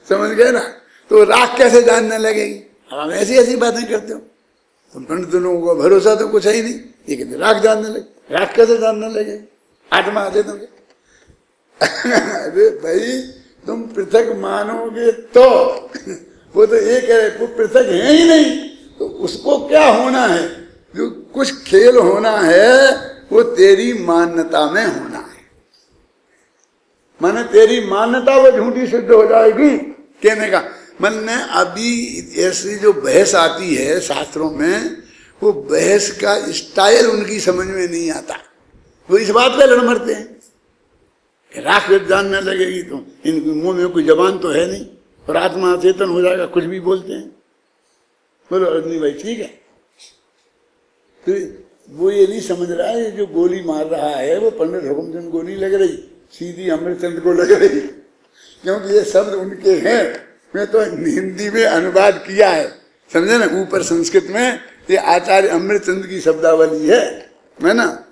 समझ गए ना, तो राख कैसे जानने लगेगी? अब हम ऐसी ऐसी बातें करते हो, तुम पंडित लोगों को भरोसा तो कुछ है ही नहीं, ये कहते राख जानने लगे, राख कैसे जानने लगेगी? आत्मा अचेतन। अरे भाई तुम पृथक मानोगे तो वो तो एक है, वो पृथक है ही नहीं, तो उसको क्या होना है? जो कुछ खेल होना है वो तेरी मान्यता में होना है। माने तेरी मान्यता वो झूठी सिद्ध हो जाएगी। कहने का मन ने अभी ऐसी जो बहस आती है शास्त्रों में, वो बहस का स्टाइल उनकी समझ में नहीं आता। वो इस बात पे लड़ मरते हैं कि राख जानने लगेगी तो इनके मुंह में कोई जबान तो है नहीं, और आत्मा चेतन हो जाएगा, कुछ भी बोलते हैं। बोलो रजनी भाई ठीक है, तो वो ये नहीं समझ रहा है जो गोली मार रहा है वो पंडित हुकुमचंद को नहीं लग रही, सीधी अमृतचंद को लग रही, क्योंकि ये शब्द उनके हैं। मैं तो हिंदी में अनुवाद किया है, समझे ना, ऊपर संस्कृत में ये आचार्य अमृतचंद की शब्दावली है ना।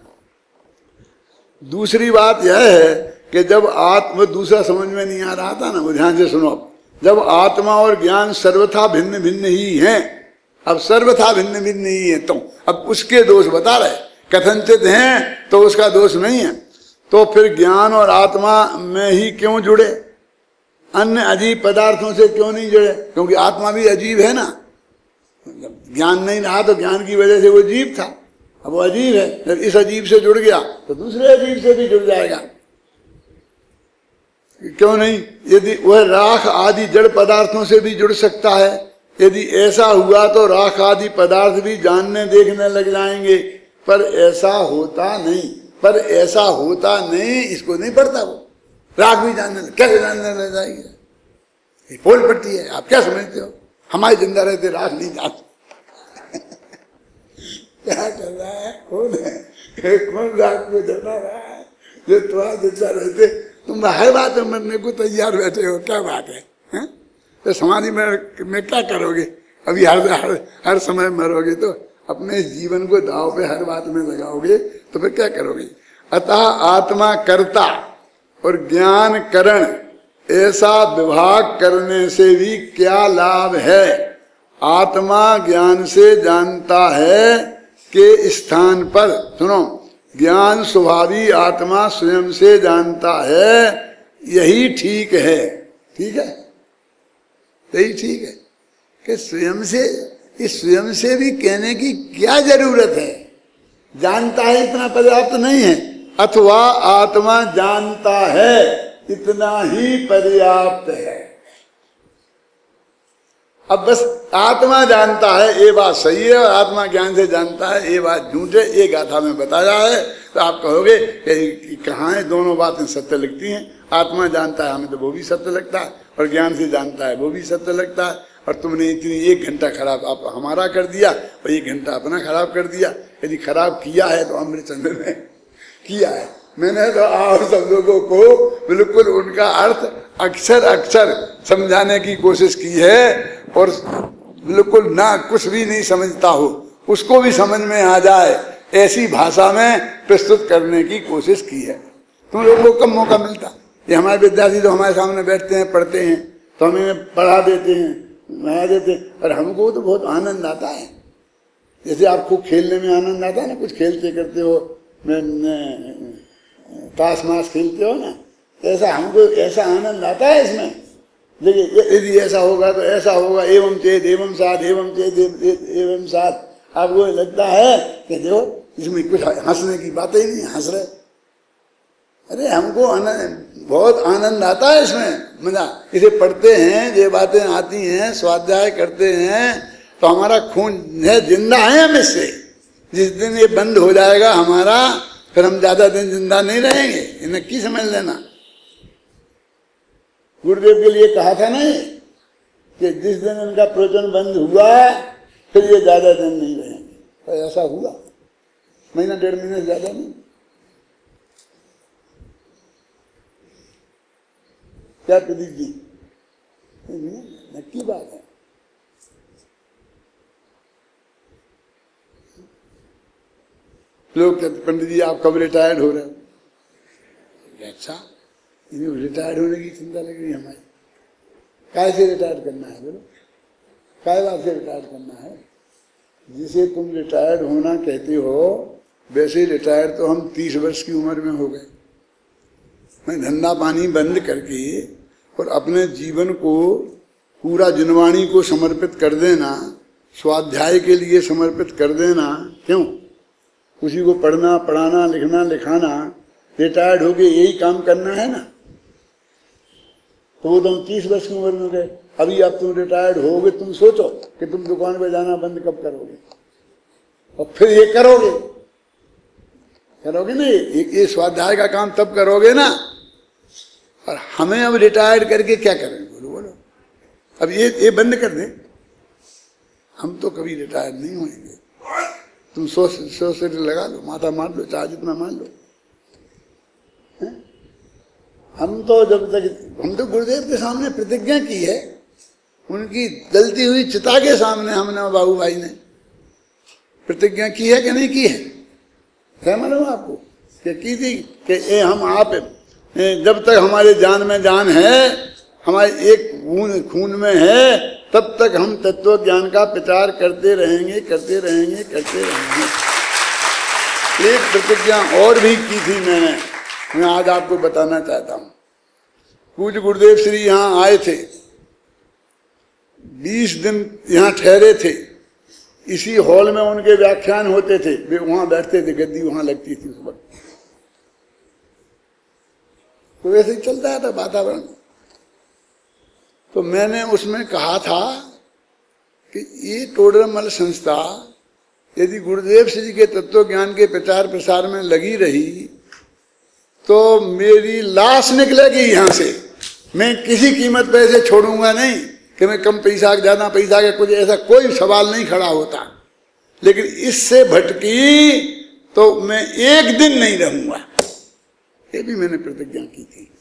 दूसरी बात यह है कि जब आत्मा, दूसरा समझ में नहीं आ रहा था ना, वो ध्यान से सुनो। जब आत्मा और ज्ञान सर्वथा भिन्न भिन्न ही हैं, अब सर्वथा भिन्न भिन्न ही है, तो अब उसके दोष बता रहे, कथनचित हैं तो उसका दोष नहीं है, तो फिर ज्ञान और आत्मा में ही क्यों जुड़े? अन्य अजीब पदार्थों से क्यों नहीं जुड़े? क्योंकि आत्मा भी अजीब है ना। ज्ञान नहीं रहा तो ज्ञान की वजह से वो जीव था, अब वो अजीब है, जब इस अजीब से जुड़ गया तो दूसरे अजीब से भी जुड़ जाएगा, क्यों नहीं? यदि वह राख आदि जड़ पदार्थों से भी जुड़ सकता है, यदि ऐसा हुआ तो राख आदि पदार्थ भी जानने देखने लग जाएंगे, पर ऐसा होता नहीं, इसको नहीं पढ़ता वो। राख भी जानने कैसे जानने लग जाएंगे? पोल पट्टी है, आप क्या समझते हो? हमारे जिंदा रहते राख नहीं जानते। क्या कर रहा है? कौन राख को जाना रहा है? जो तुम्हारा जिंदा रहते, तुम हर बात में मरने को तैयार बैठे हो, क्या बात है? तो समाधि में क्या करोगे? अभी हर समय मरोगे तो अपने जीवन को दांव पे हर बात में लगाओगे तो फिर क्या करोगे? अतः आत्मा कर्ता और ज्ञान करण ऐसा विभाग करने से भी क्या लाभ है? आत्मा ज्ञान से जानता है के स्थान पर, सुनो, ज्ञान स्वभावी आत्मा स्वयं से जानता है, यही ठीक है। ठीक है, यही ठीक है। कि स्वयं से, इस स्वयं से भी कहने की क्या जरूरत है? जानता है इतना पर्याप्त नहीं है, अथवा आत्मा जानता है इतना ही पर्याप्त है। अब बस आत्मा जानता है ये बात सही है, और आत्मा ज्ञान से जानता है ये बात झूठ है, ये गाथा में बताया है। तो आप कहोगे कि कहाँ है, दोनों बातें सत्य लगती हैं। आत्मा जानता है हमें तो वो भी सत्य लगता है, और ज्ञान से जानता है वो भी सत्य लगता है। और तुमने इतनी 1 घंटा खराब आप हमारा कर दिया और 1 घंटा अपना खराब कर दिया। यदि खराब किया है तो अमृतचंद्र ने किया है, मैंने तो आप सब लोगों को बिल्कुल उनका अर्थ अक्षर अक्षर समझाने की कोशिश की है, और बिल्कुल ना कुछ भी नहीं समझता हो उसको भी समझ में आ जाए ऐसी भाषा में प्रस्तुत करने की कोशिश की है। तुम लोगों को कम मौका मिलता। ये हमारे विद्यार्थी जो हमारे सामने बैठते हैं, पढ़ते हैं, तो हमें पढ़ा देते हैं, बना देते हैं, और हमको तो बहुत आनंद आता है। जैसे आपको खेलने में आनंद आता है ना, कुछ खेलते करते हो, ताश माश खेलते हो ना, ऐसा हमको ऐसा आनंद आता है इसमें। देखिए यदि ऐसा होगा तो ऐसा होगा, एवं चेत एवं साथ, एवं चेत एवं साथ। आपको लगता है कि देखो इसमें कुछ हंसने की बातें ही नहीं, हंस रहे। अरे हमको बहुत आनंद आता है इसमें, मजा। इसे पढ़ते हैं, ये बातें आती हैं, स्वाध्याय करते हैं, तो हमारा खून है, जिंदा है हम इससे। जिस दिन ये बंद हो जाएगा हमारा, फिर हम ज्यादा दिन जिंदा नहीं रहेंगे, ये नक्की समझ लेना। गुरुदेव के लिए कहा था ना ये, कि जिस दिन इनका प्रवचन बंद हुआ फिर ये ज्यादा दिन नहीं रहेंगे। तो ऐसा हुआ, महीना 1.5 महीने से ज्यादा नहीं। क्या प्रदीप जी, नक्की बात है। लोग कहते पंडित जी आप कब रिटायर्ड हो रहे हो? अच्छा, रिटायर्ड होने की चिंता लग रही है हमारी। काय से रिटायर्ड करना है? बोलो, काय बात से रिटायर्ड करना है? जिसे तुम रिटायर्ड होना कहते हो, वैसे रिटायर्ड तो हम 30 वर्ष की उम्र में हो गए। मैं धंधा पानी बंद करके और अपने जीवन को पूरा जिनवाणी को समर्पित कर देना, स्वाध्याय के लिए समर्पित कर देना। क्यों? उसी को पढ़ना, पढ़ाना, लिखना, लिखाना। रिटायर्ड होके यही काम करना है ना। तो वो तुम 30 वर्ष की उम्र में गए, अभी अब तुम रिटायर्ड होगे, तुम सोचो कि तुम दुकान पे जाना बंद कब करोगे, और फिर ये करोगे ना, ये स्वाध्याय का काम तब करोगे ना। और हमें अब रिटायर्ड करके क्या करें? बोलो अब ये बंद कर दें? हम तो कभी रिटायर्ड नहीं होंगे। तुम 100 से लगा लो, माथा मार लो, चाहे जितना मान लो। हम तो गुरुदेव के सामने प्रतिज्ञा की है, उनकी जलती हुई चिता के सामने हमने, बाबू भाई ने प्रतिज्ञा की है कि नहीं की है? क्या मालूम आपको कि की थी कि हम आप जब तक हमारे जान में जान है, हमारे एक बूंद खून में है, तब तक हम तत्व ज्ञान का प्रचार करते रहेंगे, करते रहेंगे, करते रहेंगे। एक प्रतिज्ञा और भी की थी मैं आज आपको बताना चाहता हूँ। पूज्य गुरुदेव श्री यहाँ आए थे, 20 दिन यहाँ ठहरे थे। इसी हॉल में उनके व्याख्यान होते थे, वे वहां बैठते थे, गद्दी वहां लगती थी उस वक्त। तो वैसे ही चलता था वातावरण। तो मैंने उसमें कहा था कि ये टोडरमल संस्था यदि गुरुदेव श्री के तत्व ज्ञान के प्रचार प्रसार में लगी रही तो मेरी लाश निकलेगी यहाँ से। मैं किसी कीमत पे ऐसे छोड़ूंगा नहीं कि मैं कम पैसा ज्यादा पैसा के कुछ ऐसा कोई सवाल नहीं खड़ा होता, लेकिन इससे भटकी तो मैं एक दिन नहीं रहूंगा। ये भी मैंने प्रतिज्ञा की थी।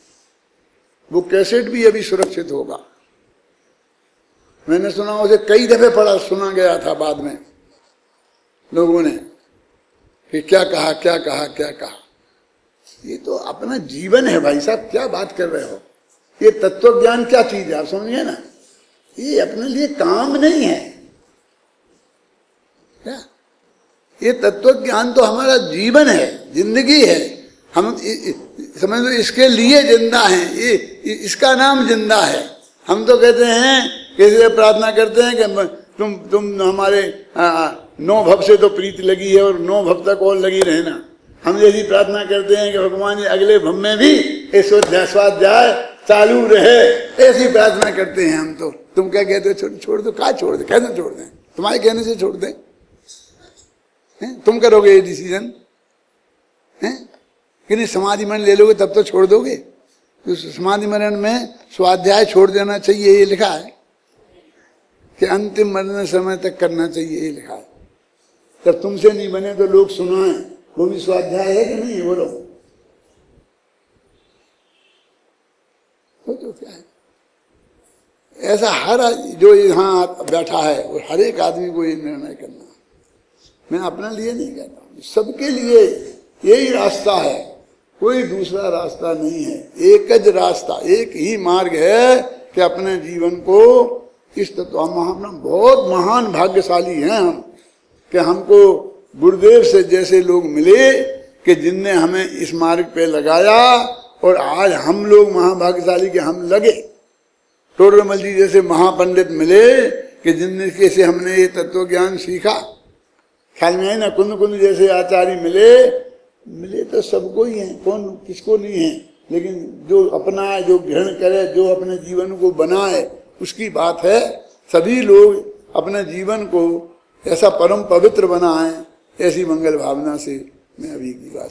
वो कैसेट भी अभी सुरक्षित होगा। मैंने सुना, उसे कई दफे पढ़ा, सुना गया था बाद में लोगों ने कि क्या कहा क्या कहा क्या कहा। ये तो अपना जीवन है भाई साहब, क्या बात कर रहे हो? ये तत्व ज्ञान क्या चीज है आप समझिए ना। ये अपने लिए काम नहीं है क्या? ये तत्व ज्ञान तो हमारा जीवन है, जिंदगी है। हम समझ लो इसके लिए जिंदा हैं, ये इसका नाम जिंदा है। हम तो कहते हैं, कैसे प्रार्थना करते हैं कि तुम हमारे 9 भव से तो प्रीति लगी है और 9 भव तक और लगी रहना। हम ऐसी प्रार्थना करते हैं कि भगवान जी अगले भव में भी स्वाध्याय चालू रहे, ऐसी प्रार्थना करते हैं हम तो। तुम क्या कहते हो, छोड़ दो, कहा छोड़ दे, कैसे छोड़ दें, तुम्हारे कहने से छोड़ दें? तुम करोगे ये डिसीजन कि नहीं समाधि मरण ले लोगे तब तो छोड़ दोगे? तो समाधि मरण में स्वाध्याय छोड़ देना चाहिए ये लिखा है कि अंतिम मरने समय तक करना चाहिए ये लिखा है। जब तुमसे नहीं बने तो लोग सुनाएं, वो भी स्वाध्याय है कि नहीं? बोलो तो क्या है? ऐसा हर जो यहाँ बैठा है और हर एक आदमी को ये निर्णय करना। मैं अपने लिए नहीं कहता हूँ, सबके लिए यही रास्ता है, कोई दूसरा रास्ता नहीं है। एक ज रास्ता, एक ही मार्ग है कि अपने जीवन को इस तत्व, हम बहुत महान भाग्यशाली हैं हम कि हमको गुरुदेव से जैसे लोग मिले कि जिनने हमें इस मार्ग पे लगाया, और आज हम लोग महाभाग्यशाली के हम लगे। टोडरमल जी जैसे महापंडित मिले कि जिनने कैसे हमने ये तत्व ज्ञान सीखा। ख्याल में है ना, कुंद कुंद जैसे आचार्य मिले तो सबको ही हैं, कौन किसको नहीं है, लेकिन जो अपनाए, जो ग्रहण करे, जो अपने जीवन को बनाए, उसकी बात है। सभी लोग अपने जीवन को ऐसा परम पवित्र बनाएं, ऐसी मंगल भावना से मैं अभी की बात